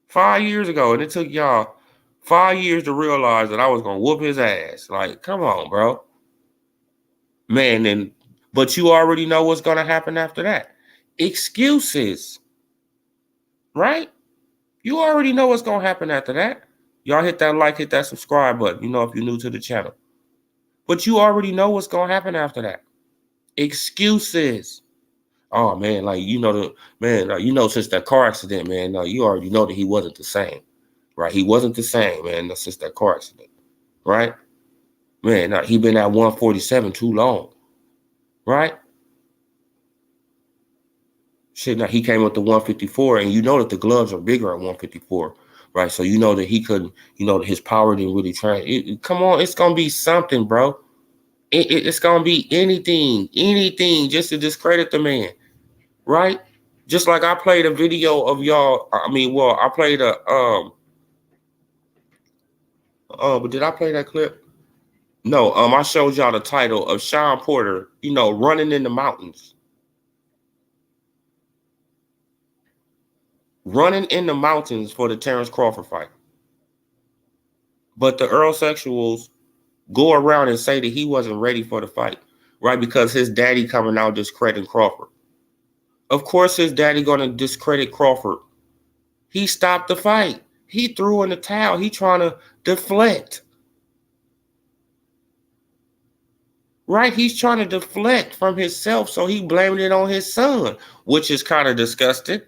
5 years ago, and it took y'all 5 years to realize that I was going to whoop his ass. Like, come on, bro. Man, but you already know what's going to happen after that. Excuses. Right? You already know what's going to happen after that. Y'all hit that like, hit that subscribe button, if you're new to the channel. But you already know what's going to happen after that. Excuses. Oh, man, since that car accident, man, you already know that he wasn't the same. Right? He wasn't the same, man, since that car accident. Right? Man, he been at 147 too long. Right? Shit, now he came up to 154, and you know that the gloves are bigger at 154, right? So you know that he couldn't, that his power didn't really train. Come on, it's gonna be something, bro. It's gonna be anything just to discredit the man, right? Just like I played a video of y'all. I played but did I play that clip? No, I showed y'all the title of Sean Porter, running in the mountains. Running in the mountains for the Terrence Crawford fight. But the Earl Sexuals go around and say that he wasn't ready for the fight, right? Because his daddy coming out discrediting Crawford. Of course his daddy going to discredit Crawford. He stopped the fight. He threw in the towel. He trying to deflect. Right? He's trying to deflect from himself, so he blamed it on his son, which is kind of disgusting.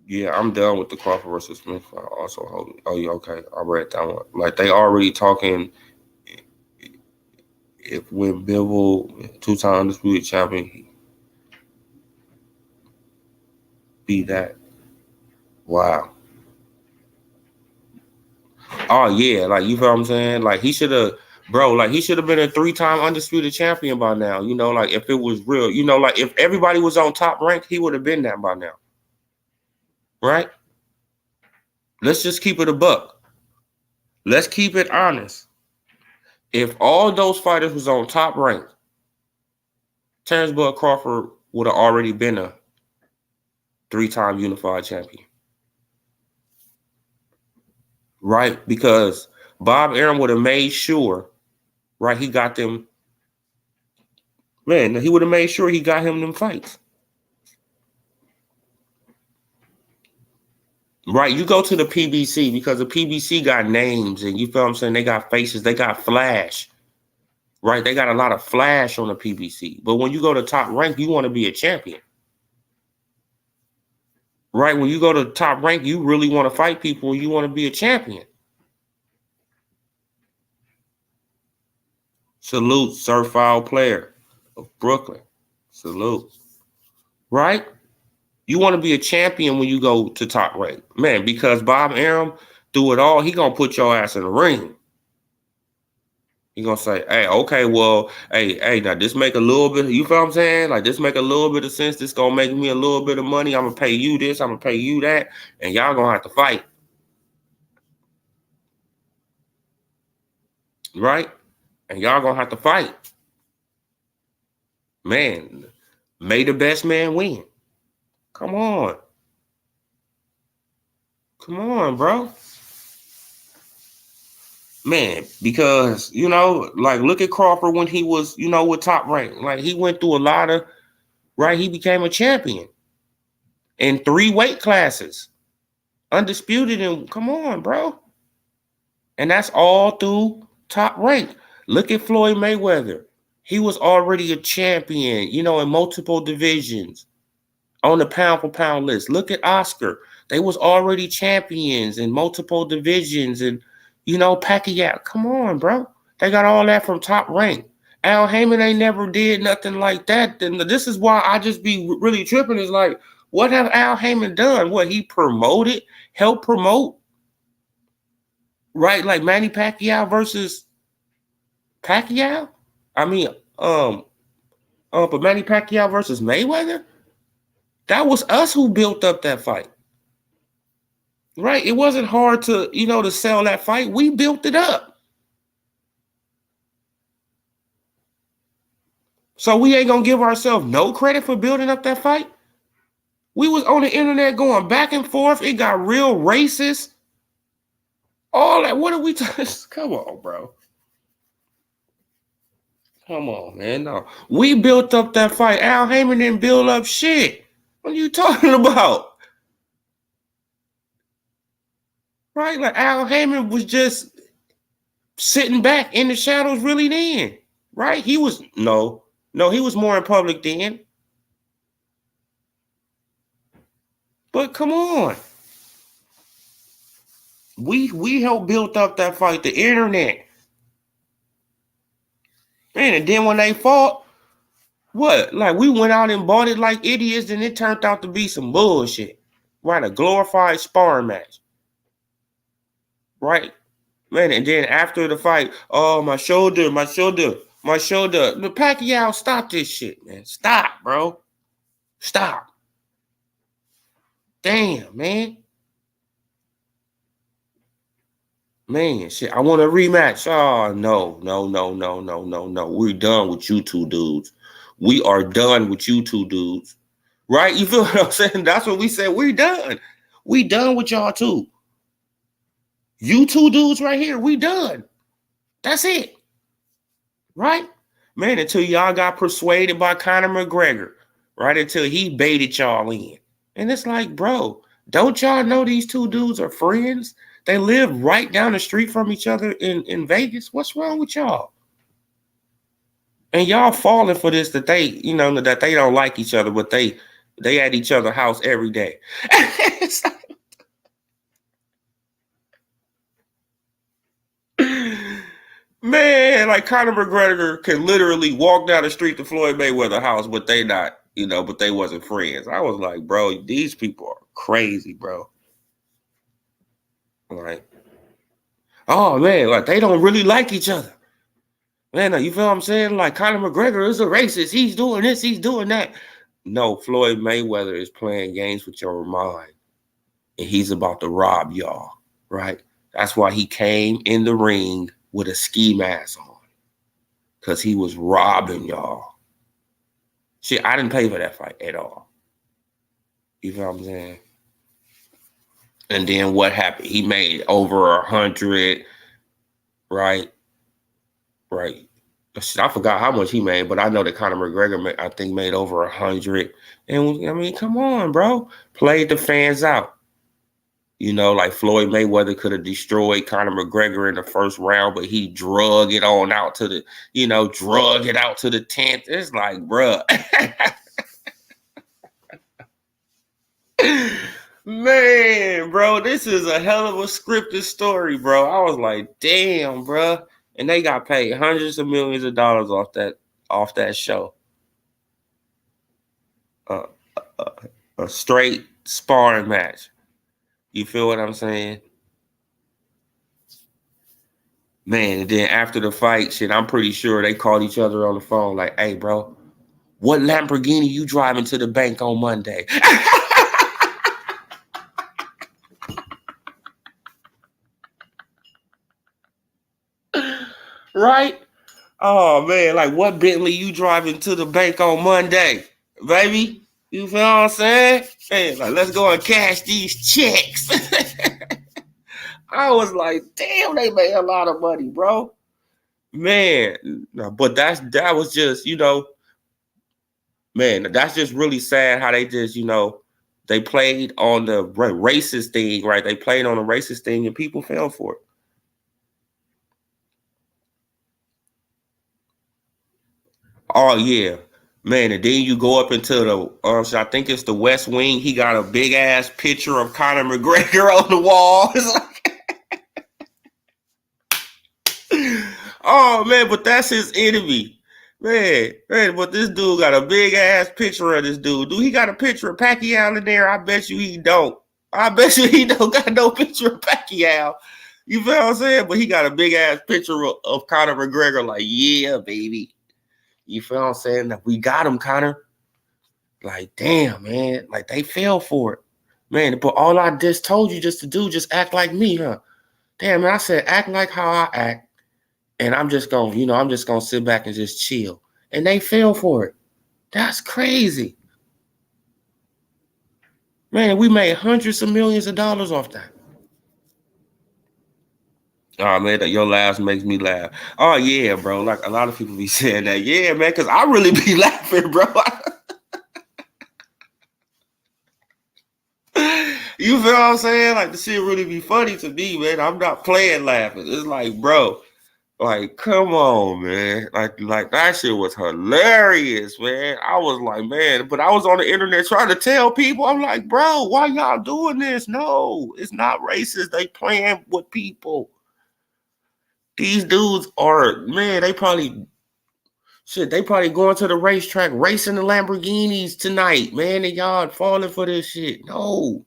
Yeah, I'm done with the Crawford versus Smith fight. Also, oh yeah, okay, I read that one. Like they already talking. If when Bivol, 2-time undisputed champion, be that. Wow. Oh yeah, like you feel what I'm saying? Like he should have, bro. Like he should have been a 3-time undisputed champion by now. Like if it was real, like if everybody was on Top Rank, he would have been that by now. Right? Let's just keep it a buck. Let's keep it honest. If all those fighters was on Top Rank, Terrence Bud Crawford would have already been a 3-time unified champion. Right? Because Bob Arum would have made sure, right, he got them. Man, he would have made sure he got him them fights. Right, you go to the PBC because the PBC got names and you feel what I'm saying? They got faces, they got flash. Right, they got a lot of flash on the PBC. But when you go to Top Rank, you want to be a champion. Right, when you go to Top Rank, you really want to fight people and you want to be a champion. Salute, certified player of Brooklyn. Salute. Right? You want to be a champion when you go to Top Rank. Man, because Bob Arum, through it all, he going to put your ass in the ring. He going to say, hey, okay, well, hey, now this make a little bit, you feel what I'm saying? Like this make a little bit of sense. This going to make me a little bit of money. I'm going to pay you this. I'm going to pay you that. And y'all going to have to fight. right? And y'all gonna have to fight. Man, may the best man win. Come on. Come on, bro. Man, because, like, look at Crawford when he was, with Top Rank. Like, he went through a lot of, right? He became a champion in 3 weight classes. Undisputed, and come on, bro. And that's all through Top Rank. Look at Floyd Mayweather. He was already a champion, in multiple divisions on the pound for pound list. Look at Oscar. They was already champions in multiple divisions, and Pacquiao. Come on, bro. They got all that from Top Rank. Al Heyman ain't never did nothing like that. Then this is why I just be really tripping. Is like, what have Al Heyman done? What he promoted, helped promote, right? Like Manny Pacquiao versus Pacquiao. I mean, but Manny Pacquiao versus Mayweather. That was us who built up that fight. Right? It wasn't hard to, to sell that fight. We built it up. So we ain't gonna give ourselves no credit for building up that fight. We was on the internet going back and forth. It got real racist. All that. What are we talking? Come on, bro. Come on, man. No. We built up that fight. Al Heyman didn't build up shit. What are you talking about? Right? Like Al Heyman was just sitting back in the shadows really then. Right? He was he was more in public then. But come on. We helped build up that fight, the internet. Man, and then when they fought, what? Like we went out and bought it like idiots, and it turned out to be some bullshit. Right? A glorified sparring match. Right? Man, and then after the fight, oh, my shoulder. The Pacquiao, stop this shit, man. Stop, bro. Stop. Damn, man. Man, shit, I want a rematch. Oh, no. We're done with you two dudes. We are done with you two dudes. Right? You feel what I'm saying? That's what we said. We're done. We done with y'all too. You two dudes right here, we done. That's it. Right? Man, until y'all got persuaded by Conor McGregor. Right? Until he baited y'all in. And it's like, bro, don't y'all know these two dudes are friends? They live right down the street from each other in Vegas. What's wrong with y'all? And y'all falling for this that they, that they don't like each other, but they at each other's house every day. Man, like Conor McGregor can literally walk down the street to Floyd Mayweather's house, but they not, but they wasn't friends. I was like, bro, these people are crazy, bro. Like, oh man, like they don't really like each other. Man, you feel what I'm saying? Like Conor McGregor is a racist. He's doing this, he's doing that. No, Floyd Mayweather is playing games with your mind. And he's about to rob y'all, right? That's why he came in the ring with a ski mask on. Because he was robbing y'all. Shit, I didn't pay for that fight at all. You feel what I'm saying? And then what happened? He made over 100, right? Right. I forgot how much he made, but I know that Conor McGregor, made over 100. And I mean, come on, bro. Played the fans out. Like Floyd Mayweather could have destroyed Conor McGregor in the first round, but he drug it on out to the, drug it out to the 10th. It's like, bruh. Man, bro, this is a hell of a scripted story, bro. I was like, damn, bro. And they got paid hundreds of millions of dollars off that show. A straight sparring match. You feel what I'm saying? Man, and then after the fight, shit, I'm pretty sure they called each other on the phone like, hey, bro, what Lamborghini you driving to the bank on Monday? Right? Oh man, like what Bentley you driving to the bank on Monday, baby? You feel what I'm saying? Hey, like let's go and cash these checks. I was like, damn, they made a lot of money, bro. Man, no, but that was just, man, that's just really sad how they just, they played on the racist thing, right? They played on the racist thing and people fell for it. Oh yeah, man, and then you go up into the, I think it's the West Wing. He got a big ass picture of Conor McGregor on the wall. It's like, oh man, but that's his enemy, man. But this dude got a big ass picture of this dude. Do he got a picture of Pacquiao in there? I bet you he don't. I bet you he don't got no picture of Pacquiao. You feel what I'm saying? But he got a big ass picture of Conor McGregor. Like, yeah, baby. You feel what I'm saying? That we got him, Conor. Like, damn, man. Like, they fell for it. Man, but all I just told you just to do, just act like me, huh? Damn, man, I said, act like how I act. And I'm just going to, I'm just going to sit back and just chill. And they fell for it. That's crazy. Man, we made hundreds of millions of dollars off that. Oh, man, your laughs makes me laugh. Oh, yeah, bro. Like, a lot of people be saying that. Yeah, man, because I really be laughing, bro. You feel what I'm saying? Like, the shit really be funny to me, man. I'm not playing laughing. It's like, bro, like, come on, man. Like that shit was hilarious, man. I was like, man, but I was on the internet trying to tell people, I'm like, bro, why y'all doing this? No, it's not racist. They playing with people. These dudes are, man, they probably going to the racetrack, racing the Lamborghinis tonight, man, and y'all falling for this shit. No.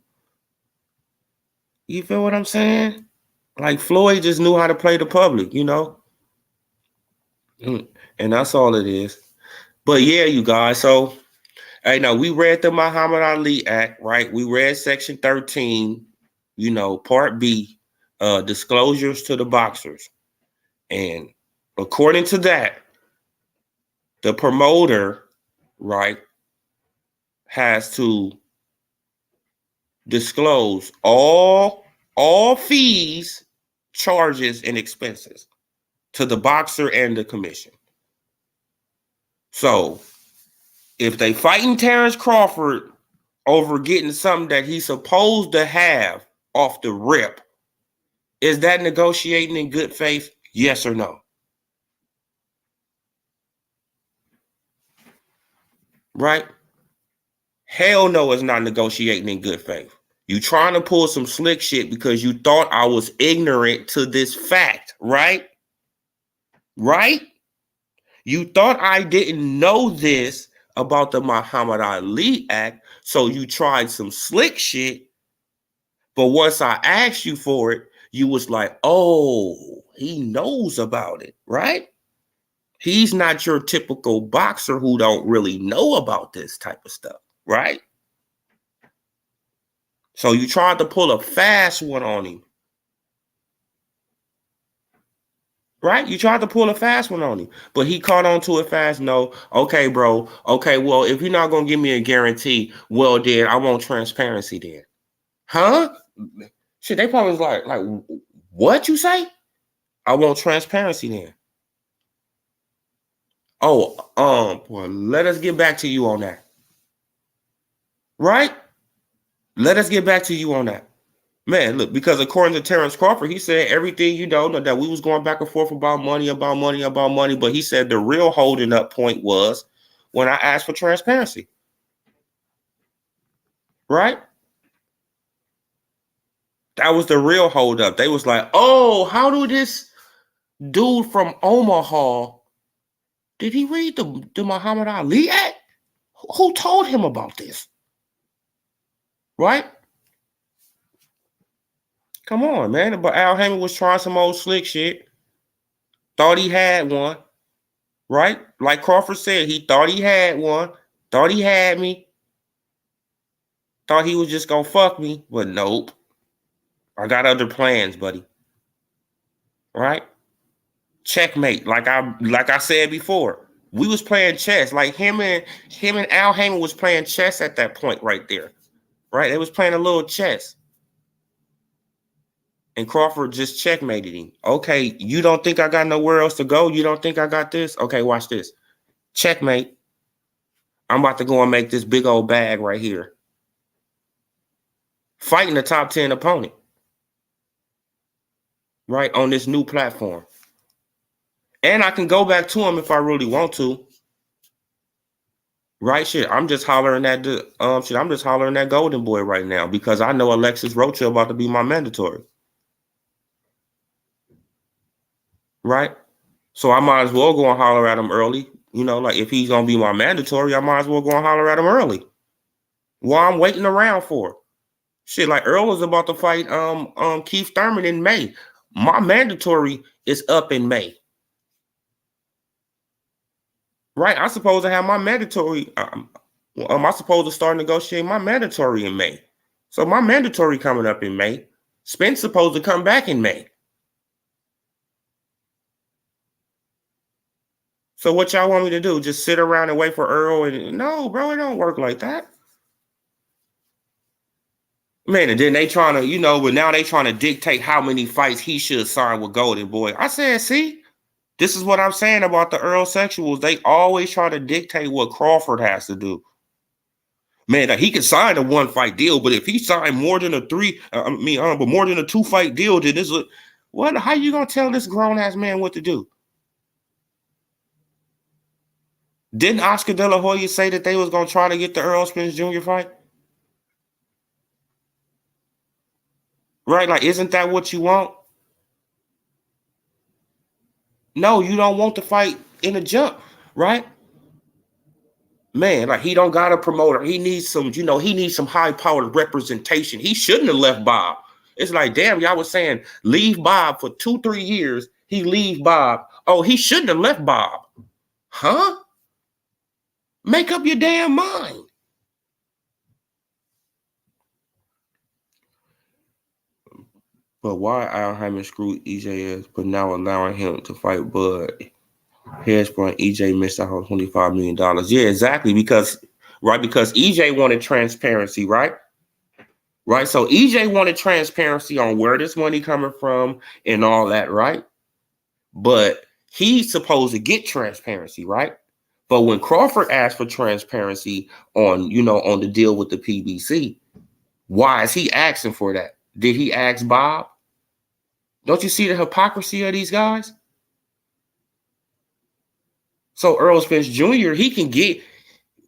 You feel what I'm saying? Like Floyd just knew how to play the public, And that's all it is. But yeah, you guys. So, hey, now we read the Muhammad Ali Act, right? We read Section 13, Part B, disclosures to the boxers. And according to that, the promoter, right, has to disclose all fees, charges, and expenses to the boxer and the commission. So if they fighting Terrence Crawford over getting something that he's supposed to have off the rip, is that negotiating in good faith? Yes or no? Right? Hell no, it's not negotiating in good faith. You trying to pull some slick shit because you thought I was ignorant to this fact, right? Right? You thought I didn't know this about the Muhammad Ali Act, so you tried some slick shit. But once I asked you for it, you was like, oh, he knows about it, right? He's not your typical boxer who don't really know about this type of stuff, right? So you tried to pull a fast one on him, right? You tried to pull a fast one on him, but he caught on to it fast. No, okay, bro. Okay, well, if you're not gonna give me a guarantee, well, then I want transparency then. Huh? Shit, they probably was like, what you say? I want transparency then. Oh, well, let us get back to you on that. Right? Let us get back to you on that. Man, look, because according to Terrence Crawford, he said everything that we was going back and forth about money, but he said the real holding up point was when I asked for transparency. Right? That was the real hold up. They was like, oh, how do this dude from Omaha, did he read the Muhammad Ali Act? Who told him about this? Right? Come on, man. But Al Haymon was trying some old slick shit. Thought he had one. Right? Like Crawford said, he thought he had one. Thought he had me. Thought he was just gonna fuck me. But nope. I got other plans, buddy. Right? Checkmate. Like I said before, we was playing chess. Like him and Al Heyman was playing chess at that point right there. Right? They was playing a little chess. And Crawford just checkmated him. Okay, you don't think I got nowhere else to go? You don't think I got this? Okay, watch this. Checkmate. I'm about to go and make this big old bag right here. Fighting the top 10 opponent. Right? On this new platform. And I can go back to him if I really want to. Right, shit. I'm just hollering at I'm just hollering at Golden Boy right now because I know Alexis Rocha about to be my mandatory. Right? So I might as well go and holler at him early. You know, like if he's gonna be my mandatory, I might as well go and holler at him early. What I'm waiting around for. Shit, like Earl was about to fight Keith Thurman in May. My mandatory is up in May. Right? I'm supposed to have my mandatory. I'm supposed to start negotiating my mandatory in May. So my mandatory coming up in May. Spence supposed to come back in May. So what y'all want me to do? Just sit around and wait for Earl? And no, bro, it don't work like that. Man, and then they trying to, but now they trying to dictate how many fights he should sign with Golden Boy. I said, see, this is what I'm saying about the Earl sexuals. They always try to dictate what Crawford has to do. Man, he can sign a 1-fight deal, but if he signed more than a 2-fight deal, then this is what? How you gonna tell this grown ass man what to do? Didn't Oscar De La Hoya say that they was gonna try to get the Earl Spence Jr. fight? Right? Like, isn't that what you want? No, you don't want to fight in a jump, right? Man, like he don't got a promoter. He needs some, he needs some high-powered representation. He shouldn't have left Bob. It's like, damn, y'all was saying leave Bob for 2-3 years. He leave Bob. Oh, he shouldn't have left Bob. Huh? Make up your damn mind. But why Al Heyman screwed EJS, but now allowing him to fight Bud? Hairspray EJ missed out on $25 million. Yeah, exactly. Because EJ wanted transparency, right? Right. So EJ wanted transparency on where this money coming from and all that, right? But he's supposed to get transparency, right? But when Crawford asked for transparency on the deal with the PBC, why is he asking for that? Did he ask Bob? Don't you see the hypocrisy of these guys? So Earl Spence Jr., he can get,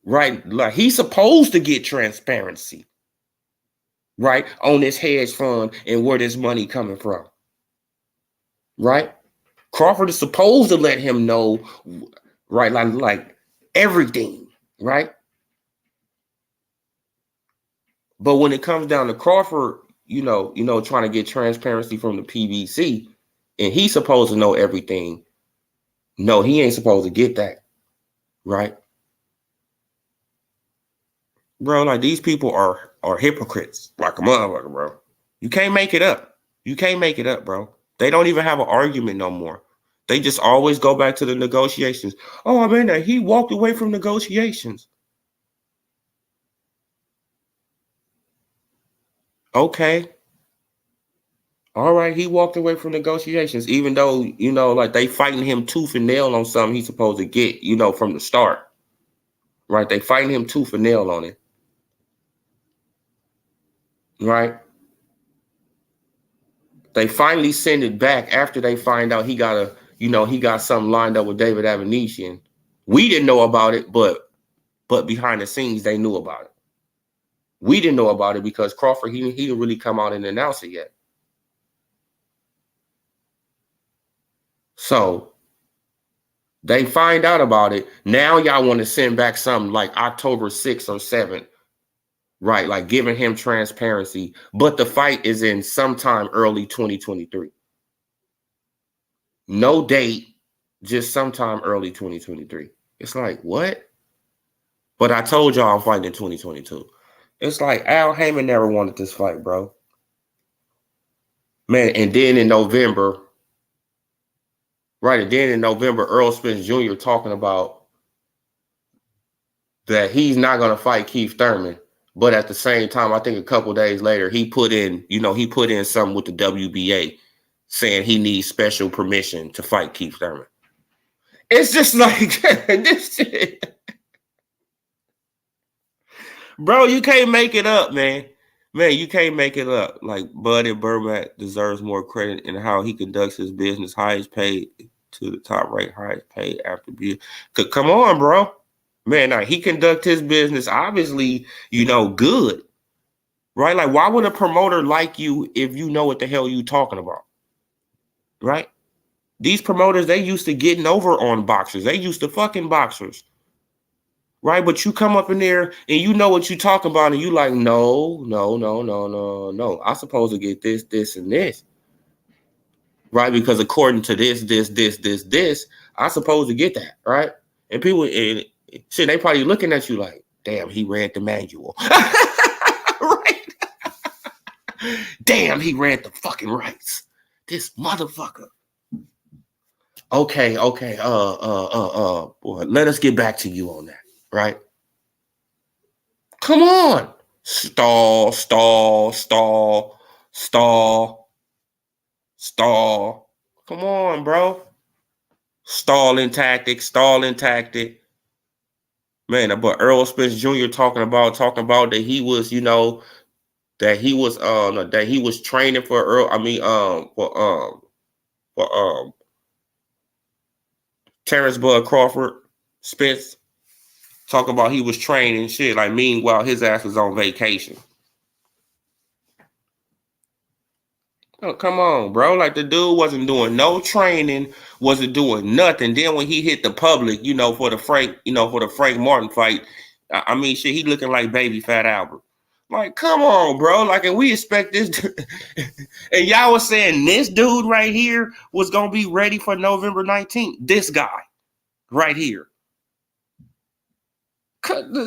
right, like he's supposed to get transparency, right, on this hedge fund and where this money coming from, right? Crawford is supposed to let him know, right, like everything, right? But when it comes down to Crawford, trying to get transparency from the PBC, and he's supposed to know everything. No, he ain't supposed to get that, right? Bro, like these people are hypocrites, like a motherfucker, bro. You can't make it up. You can't make it up, bro. They don't even have an argument no more. They just always go back to the negotiations. Oh, man, he walked away from negotiations. Okay. All right, he walked away from negotiations, even though, like they fighting him tooth and nail on something he's supposed to get, from the start. Right? They fighting him tooth and nail on it. Right? They finally send it back after they find out he got something lined up with David Avanesian. We didn't know about it, but behind the scenes, they knew about it. We didn't know about it because Crawford, he didn't really come out and announce it yet. So they find out about it. Now y'all want to send back something like October 6th or 7th, right? Like giving him transparency. But the fight is in sometime early 2023. No date, just sometime early 2023. It's like, what? But I told y'all I'm fighting in 2022. It's like Al Heyman never wanted this fight, bro. Man, and then in November, Right. And then in November, Earl Spence Jr. talking about that he's not going to fight Keith Thurman. But at the same time, I think a couple days later, he put in something with the WBA saying he needs special permission to fight Keith Thurman. It's just like this shit. Bro, you can't make it up, man. Man, you can't make it up. Like, Buddy Burmack deserves more credit in how he conducts his business. Highest paid to the top rate, highest paid after beer. Come on, bro. Man, now he conduct his business obviously, good. Right? Like, why would a promoter like you if you know what the hell you talking about? Right? These promoters, they used to getting over on boxers. They used to fucking boxers. Right? But you come up in there and you know what you talking about, and you like, no. I'm supposed to get this, this, and this. Right? Because according to this, I'm supposed to get that, right? And people, and shit, they probably looking at you like, damn, he read the manual. Right? Damn, he read the fucking rights. This motherfucker. Okay. Boy, let us get back to you on that, right? Come on. Stall. Come on, bro. Stalling tactic. Man, but Earl Spence Jr. talking about that he was, that he was training for Earl. I mean, for Terrence Bud Crawford, Spence talking about he was training shit. Like, meanwhile, his ass was on vacation. Oh, come on, bro. Like, the dude wasn't doing no training, wasn't doing nothing. Then when he hit the public, for the Frank Martin fight, I mean, shit, he looking like baby Fat Albert. Like, come on, bro. Like, and we expect this. And y'all was saying this dude right here was going to be ready for November 19th. This guy right here.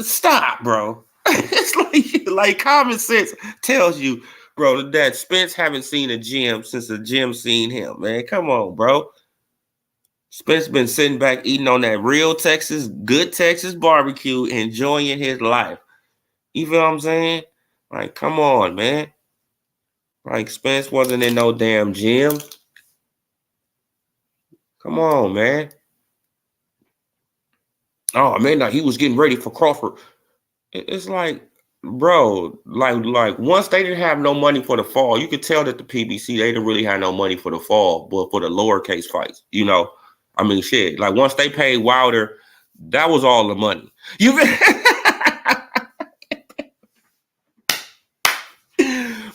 Stop, bro. It's like common sense tells you, bro, that Spence haven't seen a gym since the gym seen him, man. Come on, bro. Spence been sitting back eating on that real good Texas barbecue, enjoying his life. You feel what I'm saying? Like, come on, man. Like, Spence wasn't in no damn gym. Come on, man. Oh, man, now he was getting ready for Crawford. It's like, bro, like once they didn't have no money for the fall, you could tell that the PBC, they didn't really have no money for the fall, but for the lowercase fights, I mean, shit. Like, once they paid Wilder, that was all the money.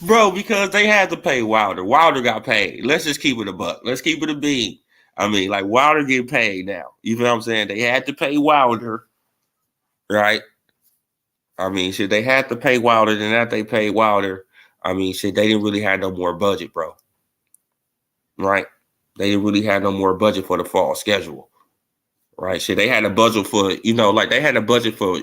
Bro, because they had to pay Wilder. Wilder got paid. Let's just keep it a buck. Let's keep it a bean. I mean, like, Wilder get paid now. You feel what I'm saying? They had to pay Wilder, right? I mean, shit, they had to pay Wilder. Then after they paid Wilder, I mean, shit, they didn't really have no more budget, bro. Right? They didn't really have no more budget for the fall schedule. Right? Shit, they had a budget for, they had a budget for,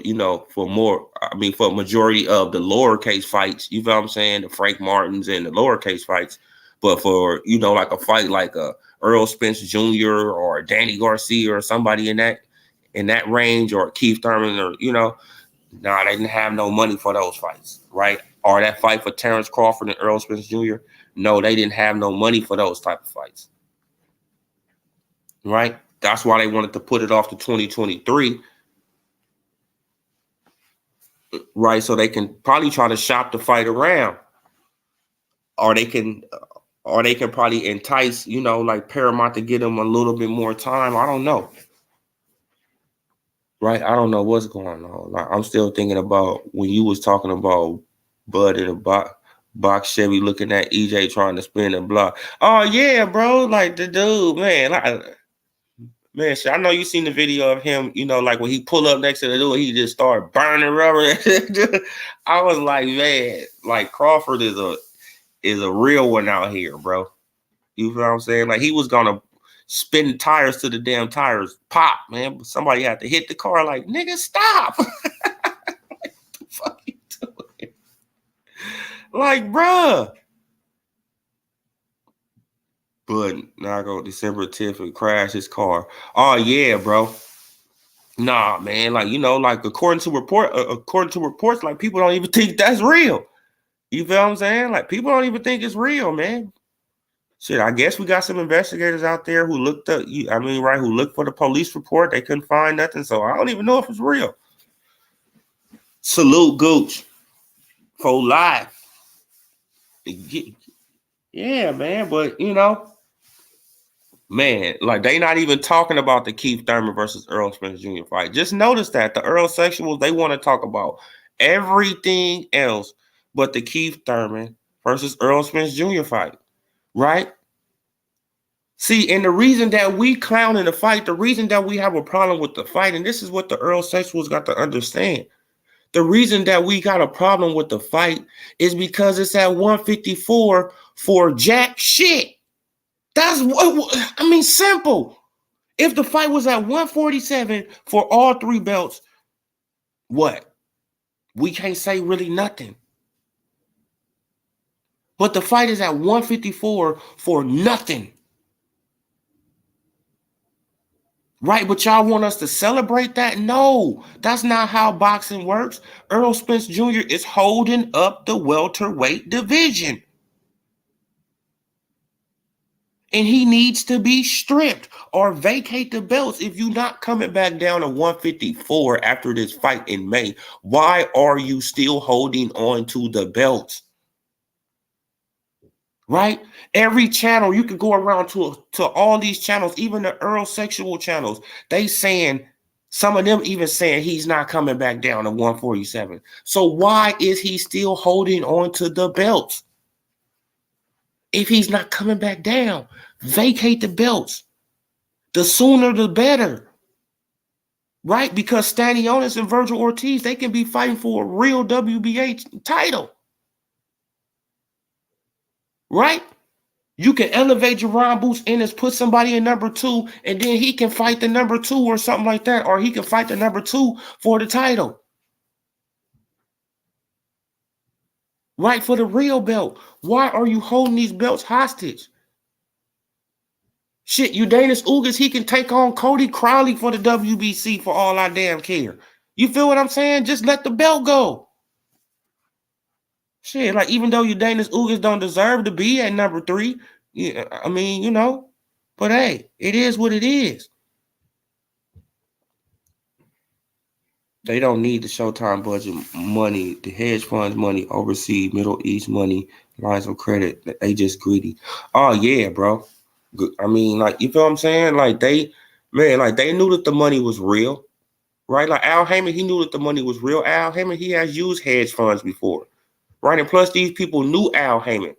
for more, I mean, for a majority of the lowercase fights. You feel what I'm saying? The Frank Martins and the lowercase fights. But for, like a fight like a Earl Spence Jr. or Danny Garcia or somebody in that range, or Keith Thurman, or, nah, they didn't have no money for those fights, right? Or that fight for Terrence Crawford and Earl Spence Jr. No, they didn't have no money for those type of fights, right? That's why they wanted to put it off to 2023, right? So they can probably try to shop the fight around, or they can probably entice, like Paramount to get them a little bit more time. I don't know. Right? I don't know what's going on. Like, I'm still thinking about when you was talking about Bud in the box Chevy looking at EJ trying to spin the block. Oh yeah, bro. Like, the dude, man. Like, man, shit, I know you seen the video of him, like when he pull up next to the dude, he just started burning rubber. I was like, man, like Crawford is a real one out here, bro. You feel what I'm saying? Like, he was gonna spin tires to the damn tires pop, man. But somebody had to hit the car like, nigga, stop. What the fuck you doing? Like, bruh. But now I go December 10th and crash his car. Oh yeah, bro. Nah, man. Like, like according to reports, like people don't even think that's real. You feel what I'm saying? Like people don't even think it's real, man. Shit, I guess we got some investigators out there who looked up. Who looked for the police report. They couldn't find nothing, so I don't even know if it's real. Salute Gooch for life. Yeah, man, but man, like they not even talking about the Keith Thurman versus Earl Spence Jr. fight. Just notice that the Earl sexuals, they want to talk about everything else but the Keith Thurman versus Earl Spence Jr. fight, right? See, and the reason that we clown in the fight, the reason that we have a problem with the fight, and this is what the Earl sexuals got to understand. The reason that we got a problem with the fight is because it's at 154 for jack shit. That's what, simple. If the fight was at 147 for all three belts, what? We can't say really nothing. But the fight is at 154 for nothing. Right, but y'all want us to celebrate that? No, that's not how boxing works. Earl Spence Jr. is holding up the welterweight division. And he needs to be stripped or vacate the belts if you're not coming back down to 154 after this fight in May. Why are you still holding on to the belts? Right? Every channel, you could go around to all these channels, even the Earl sexual channels. They saying, some of them even saying he's not coming back down to 147. So why is he still holding on to the belts? If he's not coming back down, vacate the belts. The sooner the better. Right? Because Stanionis and Virgil Ortiz, they can be fighting for a real WBA title. Right? You can elevate Jerron Boots Ennis, put somebody in number 2, and then he can fight the number 2 or something like that, or he can fight the number 2 for the title. Right, for the real belt. Why are you holding these belts hostage? Shit, Udanis Ugas, he can take on Cody Crowley for the WBC for all I damn care. You feel what I'm saying? Just let the belt go. Shit, like even though Udanis Ugas don't deserve to be at number 3, but hey, it is what it is. They don't need the Showtime budget money, the hedge funds money, overseas Middle East money, lines of credit. They just greedy. Oh yeah, bro. Like you feel what I'm saying? Like they knew that the money was real, right? Like Al Heyman, he knew that the money was real. Al Heyman, he has used hedge funds before, right? And plus, these people knew Al Heyman.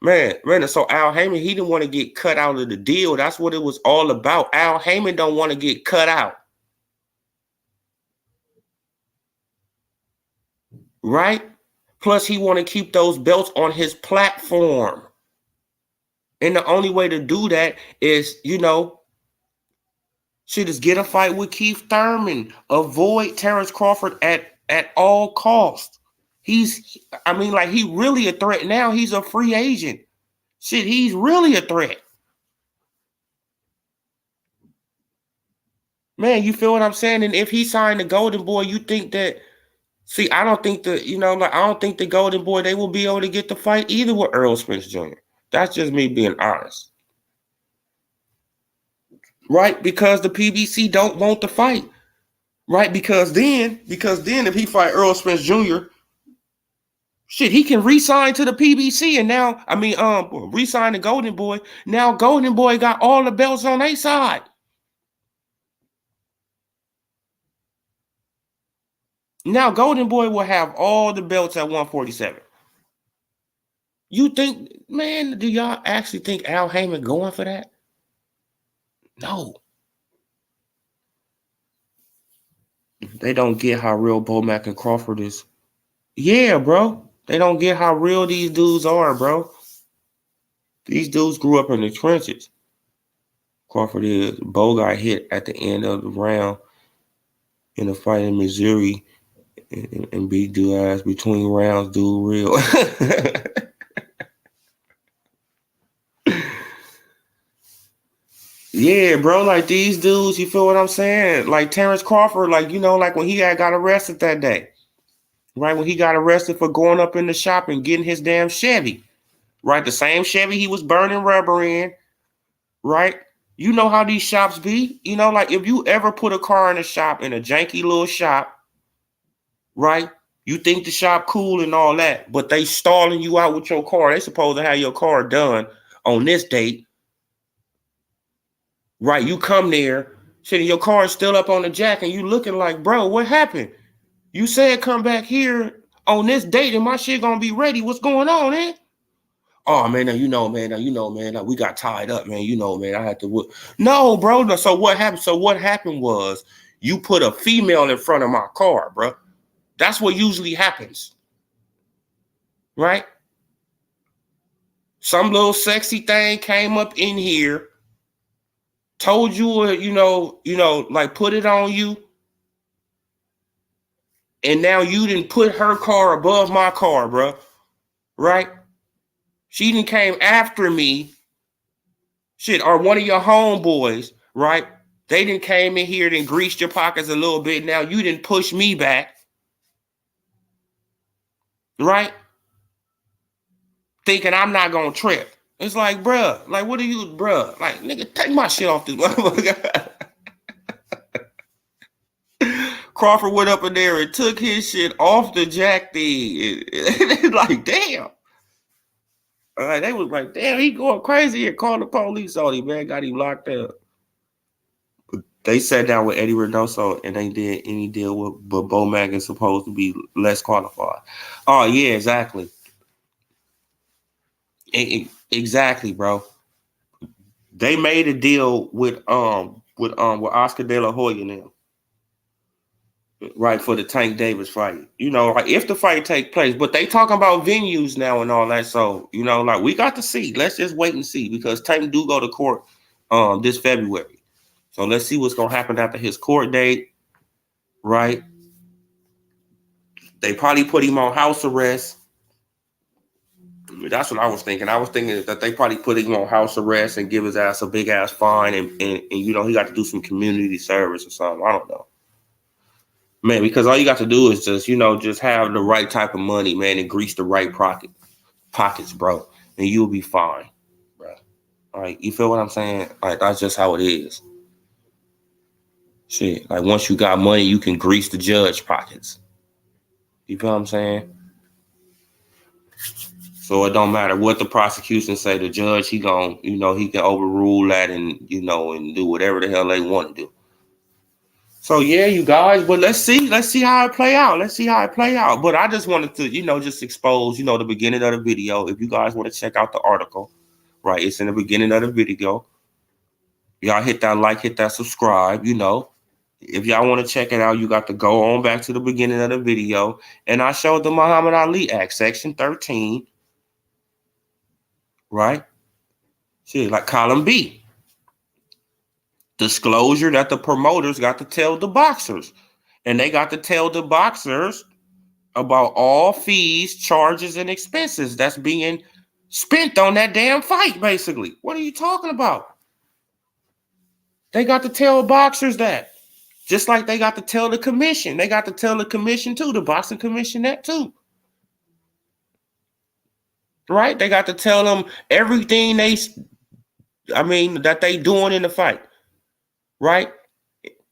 Man, so Al Heyman, he didn't want to get cut out of the deal. That's what it was all about. Al Heyman don't want to get cut out. Right? Plus, he want to keep those belts on his platform. And the only way to do that is, just get a fight with Keith Thurman. Avoid Terrence Crawford at all costs. He really a threat now. He's a free agent. Shit, he's really a threat. Man, you feel what I'm saying? And if he signed the Golden Boy, you think that, I don't think I don't think the Golden Boy, they will be able to get the fight either with Earl Spence Jr. That's just me being honest. Right? Because the PBC don't want the fight. Right? Because then if he fight Earl Spence Jr., shit, he can re-sign to the PBC and now, re-sign the Golden Boy. Now Golden Boy got all the belts on their side. Now Golden Boy will have all the belts at 147. You think, man, do y'all actually think Al Heyman going for that? No. They don't get how real Bomac and Crawford is. Yeah, bro. They don't get how real these dudes are, bro. These dudes grew up in the trenches. Crawford is. Bo got hit at the end of the round in a fight in Missouri and beat dude ass between rounds, dude real. Yeah, bro, like these dudes, you feel what I'm saying? Like Terrence Crawford, like, like when he got arrested that day, right? When he got arrested for going up in the shop and getting his damn Chevy, right? The same Chevy he was burning rubber in, right? You know how these shops be, like if you ever put a car in a shop, in a janky little shop, right? You think the shop cool and all that, but they stalling you out with your car. They supposed to have your car done on this date, right? You come there, shit, your car is still up on the jack, and you looking like, bro, what happened? You said come back here on this date, and my shit gonna be ready. What's going on, eh? Oh man, man, we got tied up, man. Man, I had to. No, bro. No, so what happened? So what happened was you put a female in front of my car, bro. That's what usually happens, right? Some little sexy thing came up in here, told you, like put it on you, and now you didn't put her car above my car, bro, right? She didn't came after me, shit, or one of your homeboys, right? They didn't came in here and greased your pockets a little bit. Now you didn't push me back, right? Thinking I'm not gonna trip. It's like, bruh, like, what are you, bruh? Like, nigga, take my shit off this motherfucker. Crawford went up in there and took his shit off the jack thing. Like, damn. All right, they was like, damn, he going crazy and called the police on him, man. Got him locked up. They sat down with Eddie Reynoso and they did any deal with, but Bo Mag is supposed to be less qualified. Oh yeah, exactly. Exactly, bro. They made a deal with Oscar De La Hoya now, right, for the Tank Davis fight. Like if the fight take place, but they talking about venues now and all that. So like we got to see. Let's just wait and see because Tank do go to court this February. So let's see what's gonna happen after his court date, right? They probably put him on house arrest. That's what I was thinking. I was thinking that they probably put him on house arrest and give his ass a big ass fine, and he got to do some community service or something. I don't know, man. Because all you got to do is just have the right type of money, man, and grease the right pockets, bro, and you'll be fine, bro. All right, you feel what I'm saying? Like that's just how it is. Shit, like once you got money, you can grease the judge pockets. You feel what I'm saying? So it don't matter what the prosecution say. The judge, he can overrule that and and do whatever the hell they want to do. So yeah, you guys, but let's see how it play out. But I just wanted to, just expose, the beginning of the video. If you guys want to check out the article, right? It's in the beginning of the video. Y'all hit that like, hit that subscribe, If y'all want to check it out, you got to go on back to the beginning of the video. And I showed the Muhammad Ali Act, Section 13. Right? See, like column B. Disclosure that the promoters got to tell the boxers. And they got to tell the boxers about all fees, charges, and expenses that's being spent on that damn fight, basically. What are you talking about? They got to tell boxers that. Just like they got to tell the commission. They got to tell the commission too, the boxing commission that too. Right? They got to tell them everything that they doing in the fight. Right?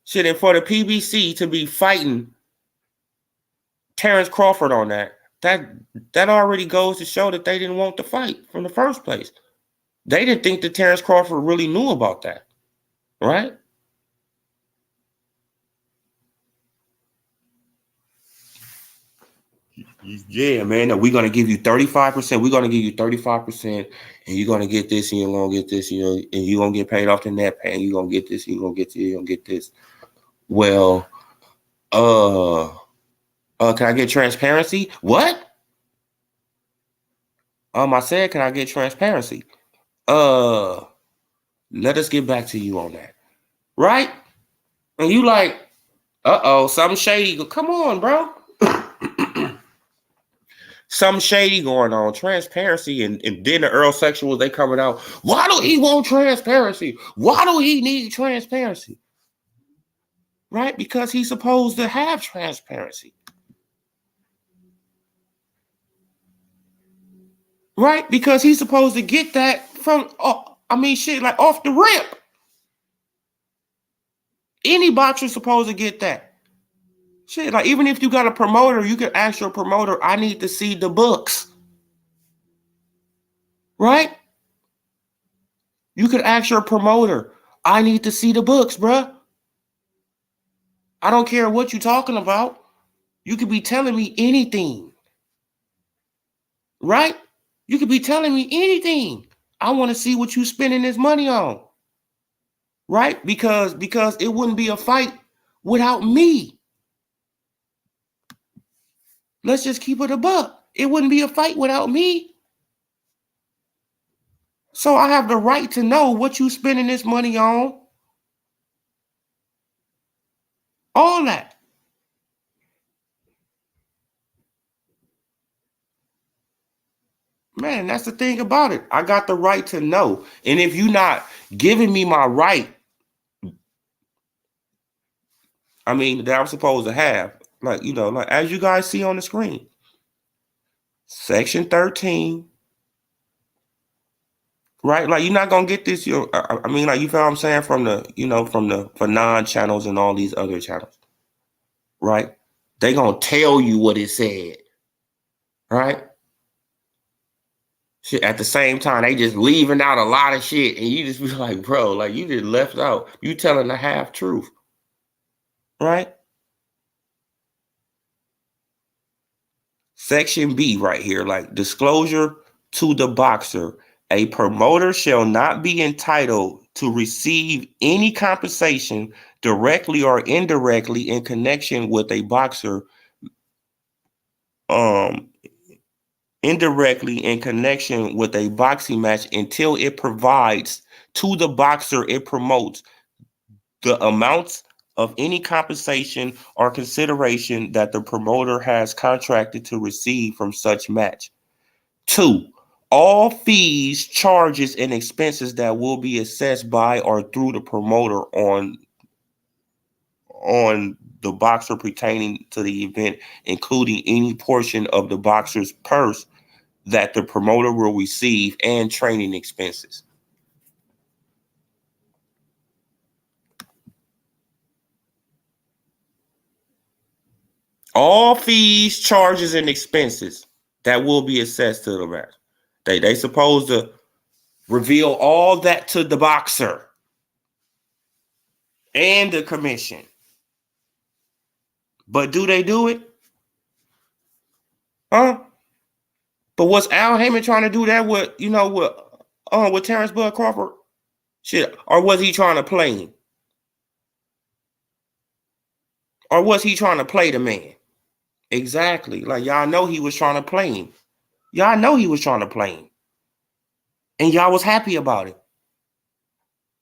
Shit, and for the PBC to be fighting Terrence Crawford on that already goes to show that they didn't want the fight from the first place. They didn't think that Terrence Crawford really knew about that. Right? Yeah, man. We're gonna give you 35%. We're gonna give you 35%, and you're gonna get this, and you're gonna get this, and you're gonna get paid off the net pay, and you're gonna get this, and you're gonna get this, you're gonna get this. Well, can I get transparency? What? I said, can I get transparency? Let us get back to you on that. Right? And you like, something shady. Come on, bro. Something shady going on, transparency, and then the Earl sexuals, they coming out. Why do he want transparency? Why do he need transparency? Right? Because he's supposed to have transparency. Right? Because he's supposed to get that from, shit, like off the rip. Any boxer's supposed to get that. Shit, like even if you got a promoter, you can ask your promoter, I need to see the books. Right? You could ask your promoter, I need to see the books, bruh. I don't care what you're talking about. You could be telling me anything. Right? You could be telling me anything. I want to see what you spending this money on. Right? Because it wouldn't be a fight without me. Let's just keep it a buck. It wouldn't be a fight without me. So I have the right to know what you spending this money on. All that. Man, that's the thing about it. I got the right to know. And if you're not giving me my right, that I'm supposed to have, like as you guys see on the screen, Section 13, right? Like you're not gonna get this. You feel what I'm saying, from the for non-channels and all these other channels, right? They gonna tell you what it said, right? Shit, at the same time, they just leaving out a lot of shit, and you just be like, bro, like you just left out. You telling the half truth, right? Section B right here, like disclosure to the boxer. A promoter shall not be entitled to receive any compensation directly or indirectly in connection with a boxer, indirectly in connection with a boxing match until it provides to the boxer it promotes the amounts of any compensation or consideration that the promoter has contracted to receive from such match. 2, all fees, charges, and expenses that will be assessed by or through the promoter on the boxer pertaining to the event, including any portion of the boxer's purse that the promoter will receive, and training expenses. All fees, charges, and expenses that will be assessed to the match. They supposed to reveal all that to the boxer and the commission. But do they do it? Huh? But was Al Heyman trying to do that with Terrence Bud Crawford? Shit. Or was he trying to play him? Or was he trying to play the man? Exactly. Like y'all know he was trying to play him. Y'all know he was trying to play him. And y'all was happy about it.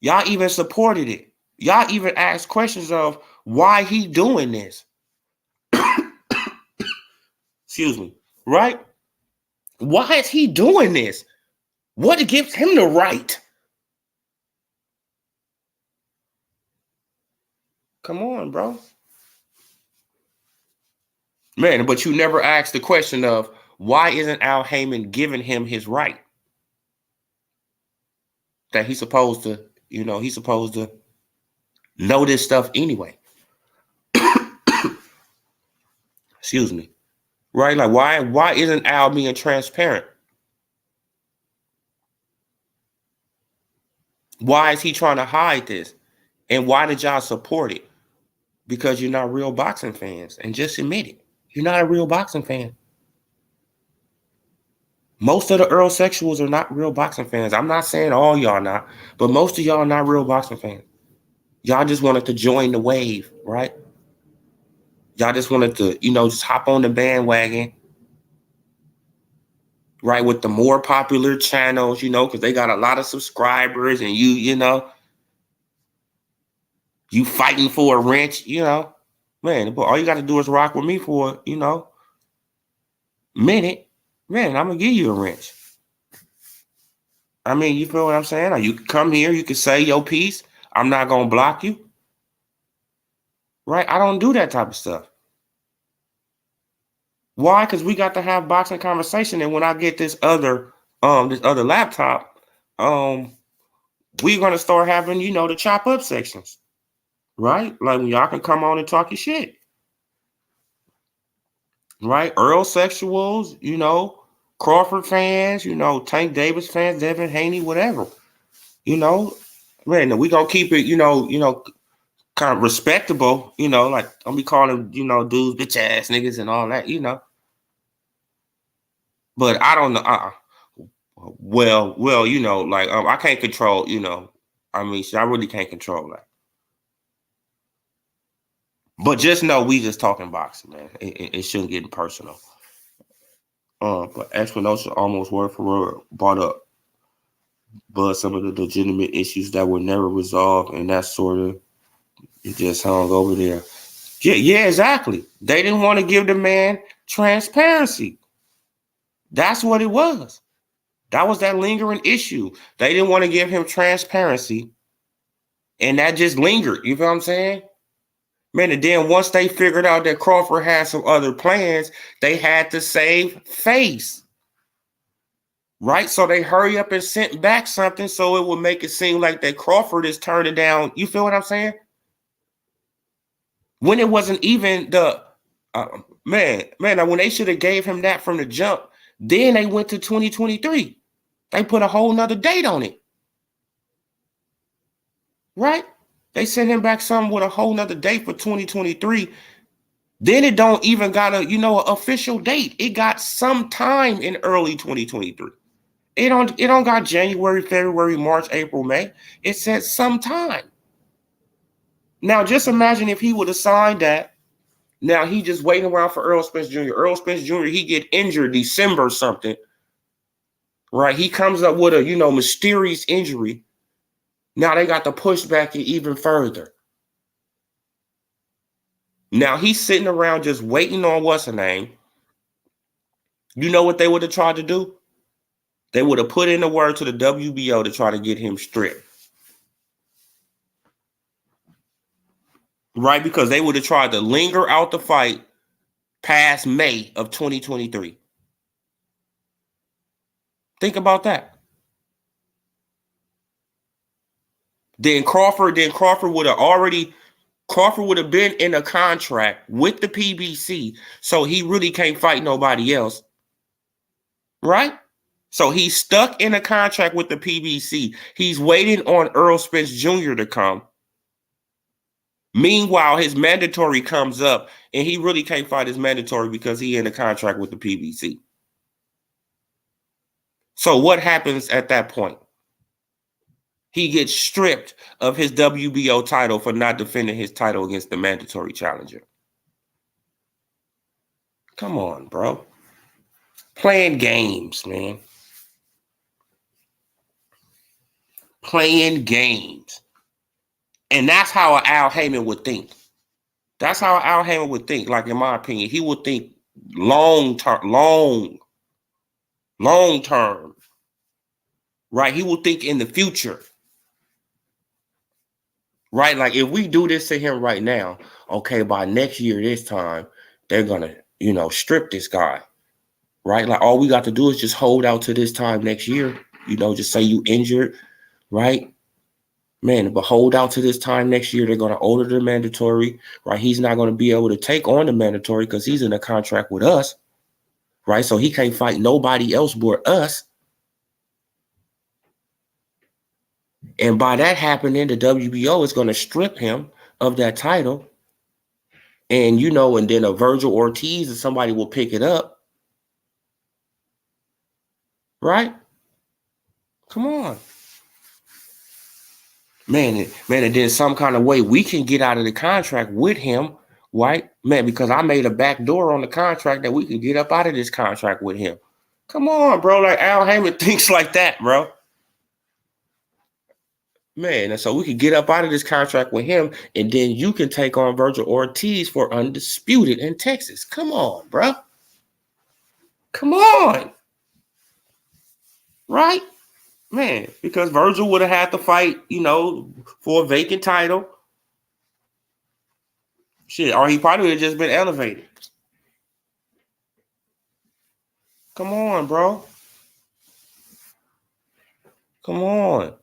Y'all even supported it. Y'all even asked questions of why he doing this. Excuse me. Right? Why is he doing this? What gives him the right? Come on, bro. Man, but you never asked the question of why isn't Al Heyman giving him his right? That he's supposed to know this stuff anyway. Excuse me. Right? Like why isn't Al being transparent? Why is he trying to hide this? And why did y'all support it? Because you're not real boxing fans. And just admit it. You're not a real boxing fan. Most of the Earl sexuals are not real boxing fans. I'm not saying all y'all not, but most of y'all are not real boxing fans. Y'all just wanted to join the wave, right? Y'all just wanted to, just hop on the bandwagon, right? With the more popular channels, because they got a lot of subscribers and you fighting for a wrench, man, but all you got to do is rock with me for, minute. Man, I'm gonna give you a wrench. I mean, you feel what I'm saying? Or you can come here, you can say your piece. I'm not gonna block you. Right? I don't do that type of stuff. Why? Because we got to have boxing conversation. And when I get this other laptop, we're gonna start having, the chop up sections. Right? Like when y'all can come on and talk your shit. Right? Earl sexuals, Crawford fans, Tank Davis fans, Devin Haney, whatever. Man, we gonna keep it, kind of respectable, like don't be calling, dudes bitch ass niggas and all that. But I don't know. Well, like I can't control, I mean, I really can't control that. But just know we just talking boxing, man. It shouldn't get personal. But Espinosa almost word for word brought up but some of the legitimate issues that were never resolved, and that sort of it just hung over there. Yeah, exactly. They didn't want to give the man transparency. That's what it was. That was that lingering issue. They didn't want to give him transparency, and that just lingered. You feel what I'm saying? Man, and then once they figured out that Crawford had some other plans, they had to save face. Right? So they hurry up and sent back something so it would make it seem like that Crawford is turning down. You feel what I'm saying? When it wasn't even the man, when they should have gave him that from the jump, then they went to 2023. They put a whole nother date on it. Right? They sent him back something with a whole nother date for 2023. Then it don't even got an official date. It got some time in early 2023. It don't got January, February, March, April, May. It said sometime. Now, just imagine if he would have signed that. Now he just waiting around for Earl Spence Jr. Earl Spence Jr. He get injured December something. Right? He comes up with a mysterious injury. Now they got to push back it even further. Now he's sitting around just waiting on what's her name. You know what they would have tried to do? They would have put in a word to the WBO to try to get him stripped. Right? Because they would have tried to linger out the fight past May of 2023. Think about that. Then Crawford would have been in a contract with the PBC, so he really can't fight nobody else. Right? So he's stuck in a contract with the PBC. He's waiting on Earl Spence Jr. to come. Meanwhile, his mandatory comes up, and he really can't fight his mandatory because he's in a contract with the PBC. So what happens at that point? He gets stripped of his WBO title for not defending his title against the mandatory challenger. Come on, bro. Playing games, man. Playing games. And that's how Al Heyman would think. That's how Al Heyman would think, like in my opinion. He would think long term. Right? He would think in the future. Right? Like if we do this to him right now, okay, by next year, this time, they're gonna, strip this guy. Right? Like all we got to do is just hold out to this time next year. Just say you injured, right? Man, but hold out to this time next year. They're going to order the mandatory, right? He's not going to be able to take on the mandatory because he's in a contract with us, right? So he can't fight nobody else but us. And by that happening, the WBO is going to strip him of that title. And, and then a Virgil Ortiz or somebody will pick it up. Right? Come on. Man, and then some kind of way we can get out of the contract with him, right? Man, because I made a back door on the contract that we can get up out of this contract with him. Come on, bro. Like Al Heyman thinks like that, bro. Man, and so we could get up out of this contract with him, and then you can take on Virgil Ortiz for undisputed in Texas. Come on, bro. Come on. right? Man, because Virgil would have had to fight, for a vacant title. Shit, or he probably would have just been elevated. Come on, bro. Come on.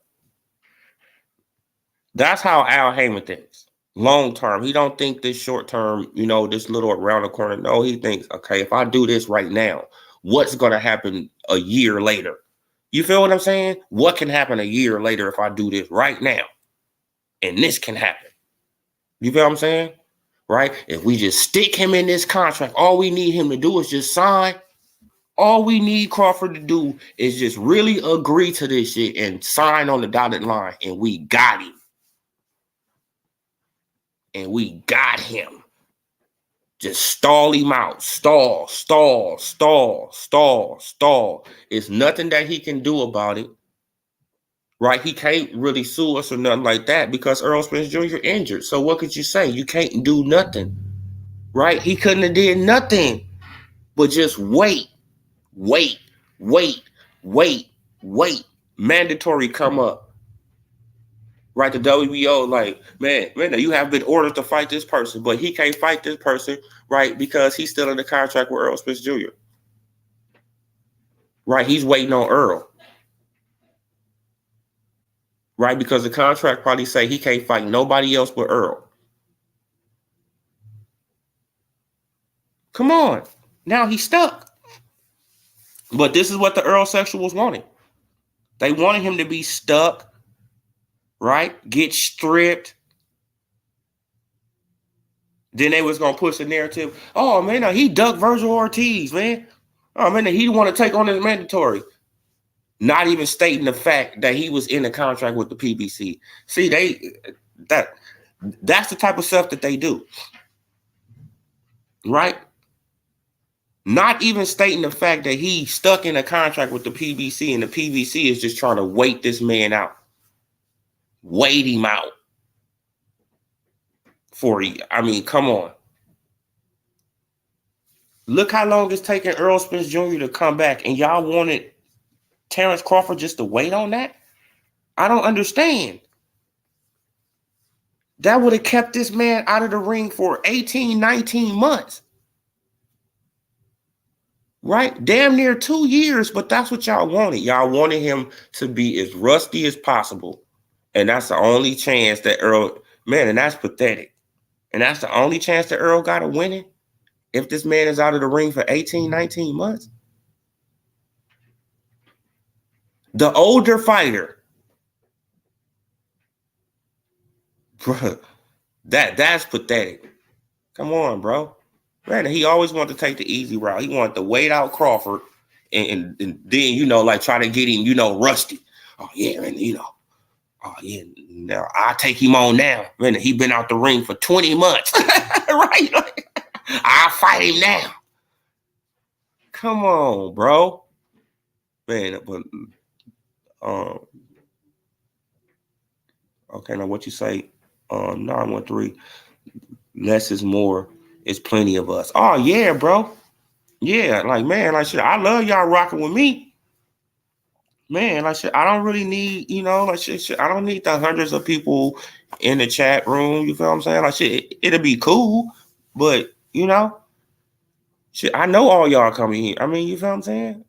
That's how Al Heyman thinks. Long term. He don't think this short term, this little around the corner. No, he thinks, okay, if I do this right now, what's going to happen a year later? You feel what I'm saying? What can happen a year later if I do this right now? And this can happen. You feel what I'm saying? Right? If we just stick him in this contract, all we need him to do is just sign. All we need Crawford to do is just really agree to this shit and sign on the dotted line, and we got him. And we got him. Just stall him out. Stall. It's nothing that he can do about it. Right? He can't really sue us or nothing like that because Earl Spence Jr. injured. So what could you say? You can't do nothing. Right? He couldn't have did nothing but just wait. Mandatory come up. Right? The WBO, like, man, you have been ordered to fight this person, but he can't fight this person, right? Because he's still in the contract with Earl Spence Jr. Right? He's waiting on Earl. Right? Because the contract probably say he can't fight nobody else but Earl. Come on. Now he's stuck. But this is what the Earl sexuals wanted. They wanted him to be stuck, right? Get stripped. Then they was going to push the narrative. Oh, man, he ducked Virgil Ortiz, man. Oh, man, he want to take on his mandatory. Not even stating the fact that he was in a contract with the PBC. See, that's the type of stuff that they do. Right? Not even stating the fact that he's stuck in a contract with the PBC and the PBC is just trying to wait this man out. Wait him out. Come on. Look how long it's taken Earl Spence Jr. to come back, and y'all wanted Terrence Crawford just to wait on that? I don't understand. That would have kept this man out of the ring for 18, 19 months. Right? Damn near 2 years, but that's what y'all wanted. Y'all wanted him to be as rusty as possible. And that's the only chance that Earl, man, and that's pathetic. And that's the only chance that Earl got to win it if this man is out of the ring for 18, 19 months. The older fighter. Bro, that's pathetic. Come on, bro. Man, he always wanted to take the easy route. He wanted to wait out Crawford and then, like try to get him, rusty. Oh, yeah, man, oh, yeah, now I'll take him on now. Man, he been out the ring for 20 months. Right? I'll fight him now. Come on, bro. Man, but okay, now what you say? 913. Less is more. It's plenty of us. Oh, yeah, bro. Yeah, shit, I love y'all rocking with me. Man, shit, I don't really need, shit, I don't need the hundreds of people in the chat room. You feel what I'm saying? Shit, it'll be cool, but, shit, I know all y'all coming here. You feel what I'm saying?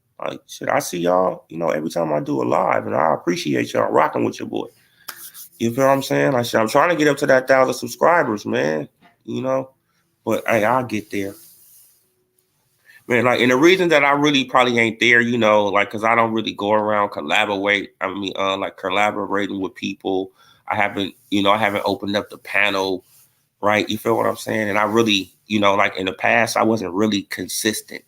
Shit, I see y'all, every time I do a live, and I appreciate y'all rocking with your boy. You feel what I'm saying? Shit, I'm trying to get up to that 1,000 subscribers, man. But hey, I'll get there. Man, and the reason that I really probably ain't there, because I don't really go around collaborating with people. I haven't opened up the panel, right? You feel what I'm saying? And I really, in the past, I wasn't really consistent.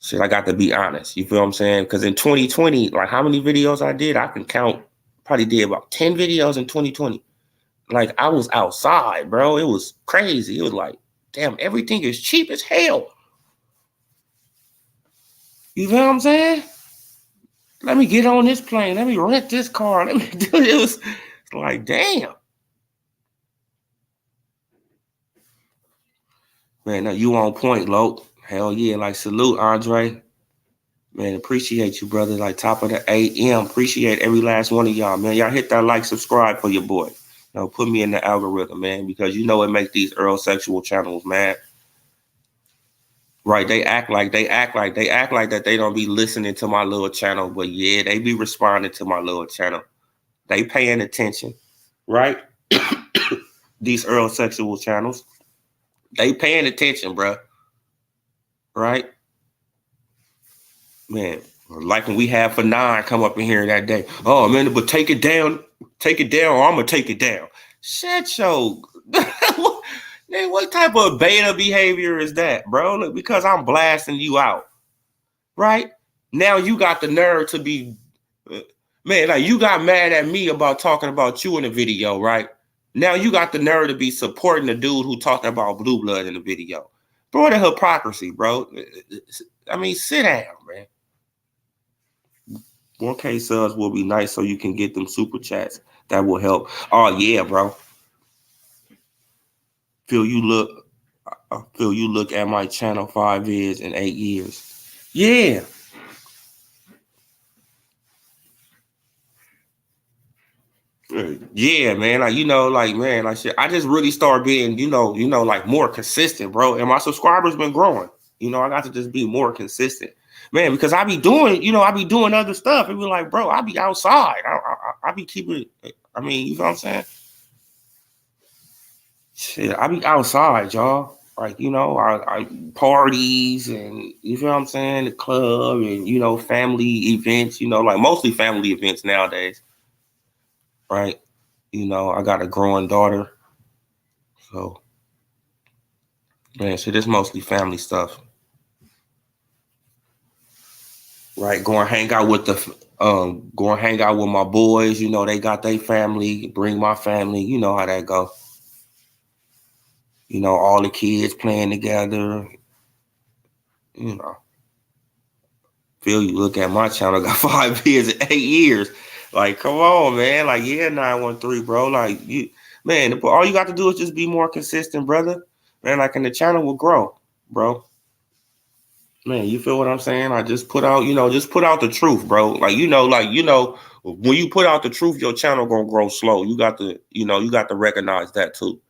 Shit, I got to be honest. You feel what I'm saying? Because in 2020, how many videos I did, I can count, probably did about 10 videos in 2020. I was outside, bro. It was crazy. It was like, damn, everything is cheap as hell. You feel what I'm saying? Let me get on this plane. Let me rent this car. Let me do it. It was like, damn. Man, now you on point, Loke. Hell yeah. Salute, Andre. Man, appreciate you, brother. Like top of the AM. Appreciate every last one of y'all, man. Y'all hit that like, subscribe for your boy. Put me in the algorithm, man, because you know it make these Earl sexual channels, man. Right? They act like that they don't be listening to my little channel, but yeah, they be responding to my little channel. They paying attention, right? These Earl sexual channels, they paying attention, bro. Right? Man, like when we had for 9 come up in here that day. Oh man, but take it down, or I'm gonna take it down. Shut your man, what type of beta behavior is that, bro? Look, because I'm blasting you out, right? Now you got the nerve to be, man, like you got mad at me about talking about you in the video, right? Now you got the nerve to be supporting the dude who talking about blue blood in the video. Bro, the hypocrisy, bro. I mean, sit down, man. 1K subs will be nice so you can get them super chats. That will help. Oh yeah, bro. Feel you look at my channel 5 years in 8 years. Yeah. Yeah, man. Like shit. I just really started being, like more consistent, bro. And my subscribers been growing. I got to just be more consistent. Man, because I be doing other stuff. It be like, bro, I be outside. I be keeping it. I mean, you know what I'm saying? Shit, I be outside, y'all. Like, I parties and you feel what I'm saying? The club and family events, like mostly family events nowadays. Right? I got a growing daughter. So man, shit, it's mostly family stuff. Right? Go and hang out with my boys, they got their family, bring my family, you know how that go. All the kids playing together. Feel you look at my channel, got 5 years and 8 years. Like, come on, man. Like, yeah, 913, bro. Like, man, all you got to do is just be more consistent, brother. Man, like, and the channel will grow, bro. Man, you feel what I'm saying? I just put out, just put out the truth, bro. Like, when you put out the truth, your channel gonna grow slow. You got to recognize that too.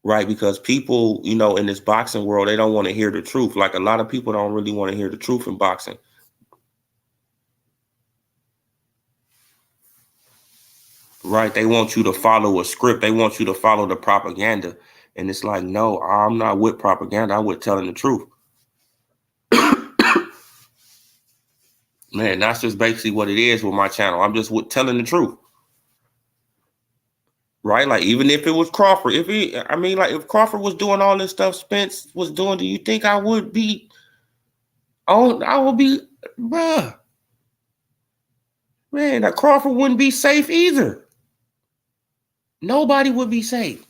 Right? Because people, in this boxing world, they don't want to hear the truth. Like a lot of people don't really want to hear the truth in boxing. Right? They want you to follow a script. They want you to follow the propaganda. And it's like, no, I'm not with propaganda. I'm with telling the truth. Man, that's just basically what it is with my channel. I'm just with telling the truth. Right? Like, even if it was Crawford, if Crawford was doing all this stuff Spence was doing, do you think I would be bruh. Man, that Crawford wouldn't be safe either. Nobody would be safe.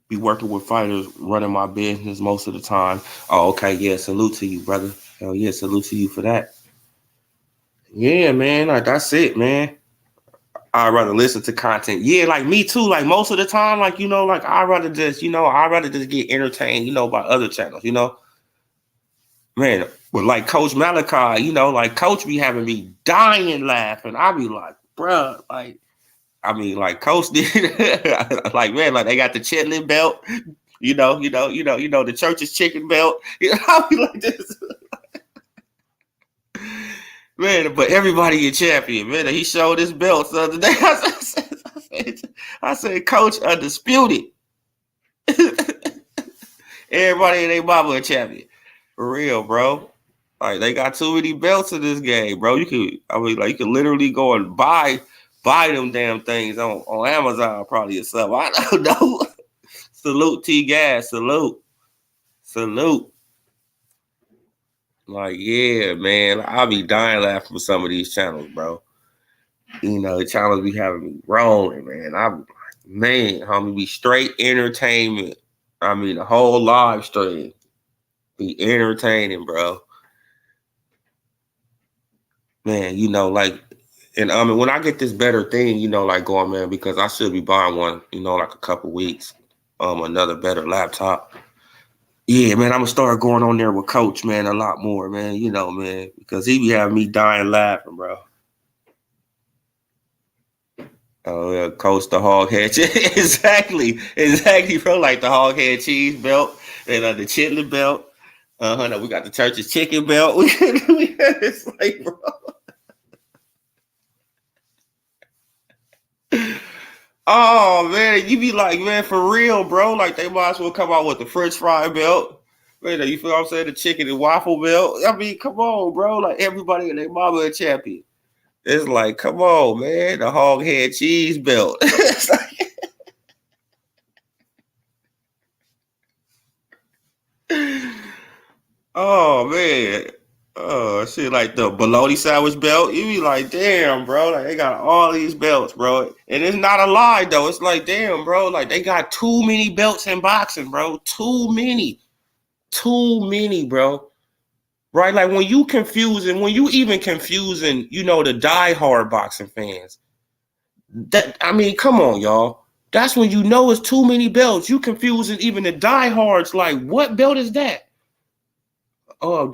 Be working with fighters, running my business most of the time. Oh, okay, yeah, salute to you, brother. Hell yeah, salute to you for that. Yeah, man, like that's it, man. I'd rather listen to content. Yeah, like me too. Like most of the time, like I'd rather just get entertained, by other channels, Man, but like Coach Malachi, like Coach be having me dying laughing. I be like, bruh, like Coach did, like man, like they got the Chitlin belt, the church's chicken belt. I be like this, man. But everybody a champion, man. He showed his belt the other day. I said, Coach undisputed. Everybody in their mama a champion, for real, bro. Like they got too many belts in this game, bro. You can literally go and buy them damn things on Amazon probably or something. I don't know. Salute T-Gas. Salute. Like, yeah, man. I'll be dying laughing for some of these channels, bro. The channels be having me rolling, man. I'm like, man, homie, be straight entertainment. I mean, the whole live stream be entertaining, bro. Man, like, and when I get this better thing, like going, man, because I should be buying one, like a couple weeks, another better laptop. Yeah, man, I'm gonna start going on there with Coach, man, a lot more, man. You know, man, because he be having me dying laughing, bro. Oh yeah, Coach the hog head. Exactly, bro. Like the hog head cheese belt and the chitlin belt. No, we got the church's chicken belt. It's like, bro. Oh man, you be like, man, for real, bro. Like they might as well come out with the French fry belt. Man, you feel what I'm saying? The chicken and waffle belt. I mean, come on, bro. Like everybody and their mama a champion. It's like, come on, man. The hog head cheese belt. It's like, oh man. Oh shit, like the bologna sandwich belt. You be like, damn, bro. Like they got all these belts, bro. And it's not a lie though. It's like, damn, bro. Like they got too many belts in boxing, bro. Too many. Too many, bro. Right? Like when you even confusing, the diehard boxing fans. I mean, come on, y'all. That's when you know it's too many belts. You confusing even the diehards. Like, what belt is that? Oh,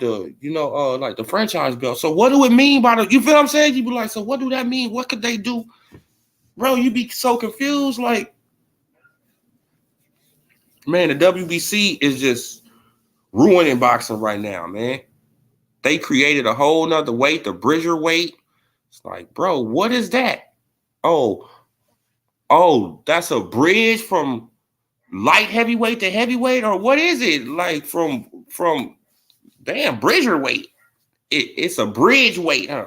like the franchise belt. So what do it mean by you feel what I'm saying? You be like, so what do that mean? What could they do? Bro, you be so confused. Like, man, the WBC is just ruining boxing right now, man. They created a whole nother weight, the Bridger weight. It's like, bro, what is that? Oh, that's a bridge from light heavyweight to heavyweight, or what is it? Like from damn Bridger weight. It's a bridge weight, huh?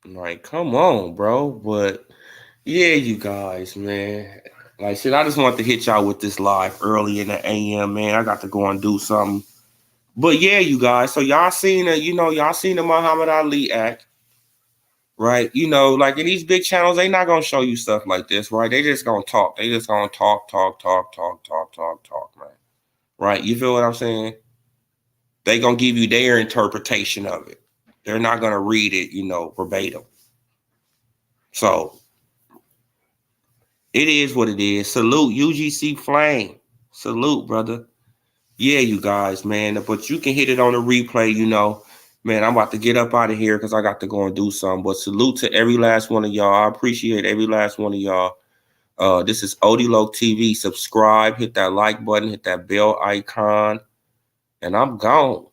Like, come on, bro. But yeah, you guys, man. Like shit, I just wanted to hit y'all with this live early in the AM, man. I got to go and do something. But yeah, you guys. So y'all seen the Muhammad Ali act, right? Like in these big channels, they not gonna show you stuff like this, right? They just gonna talk. They just gonna talk, man. Right? You feel what I'm saying? They gonna give you their interpretation of it. They're not gonna read it, verbatim. So it is what it is. Salute UGC Flame. Salute, brother. Yeah, you guys, man. But you can hit it on the replay, Man, I'm about to get up out of here because I got to go and do something. But salute to every last one of y'all. I appreciate every last one of y'all. This is Odilo TV. Subscribe, hit that like button, hit that bell icon, and I'm gone.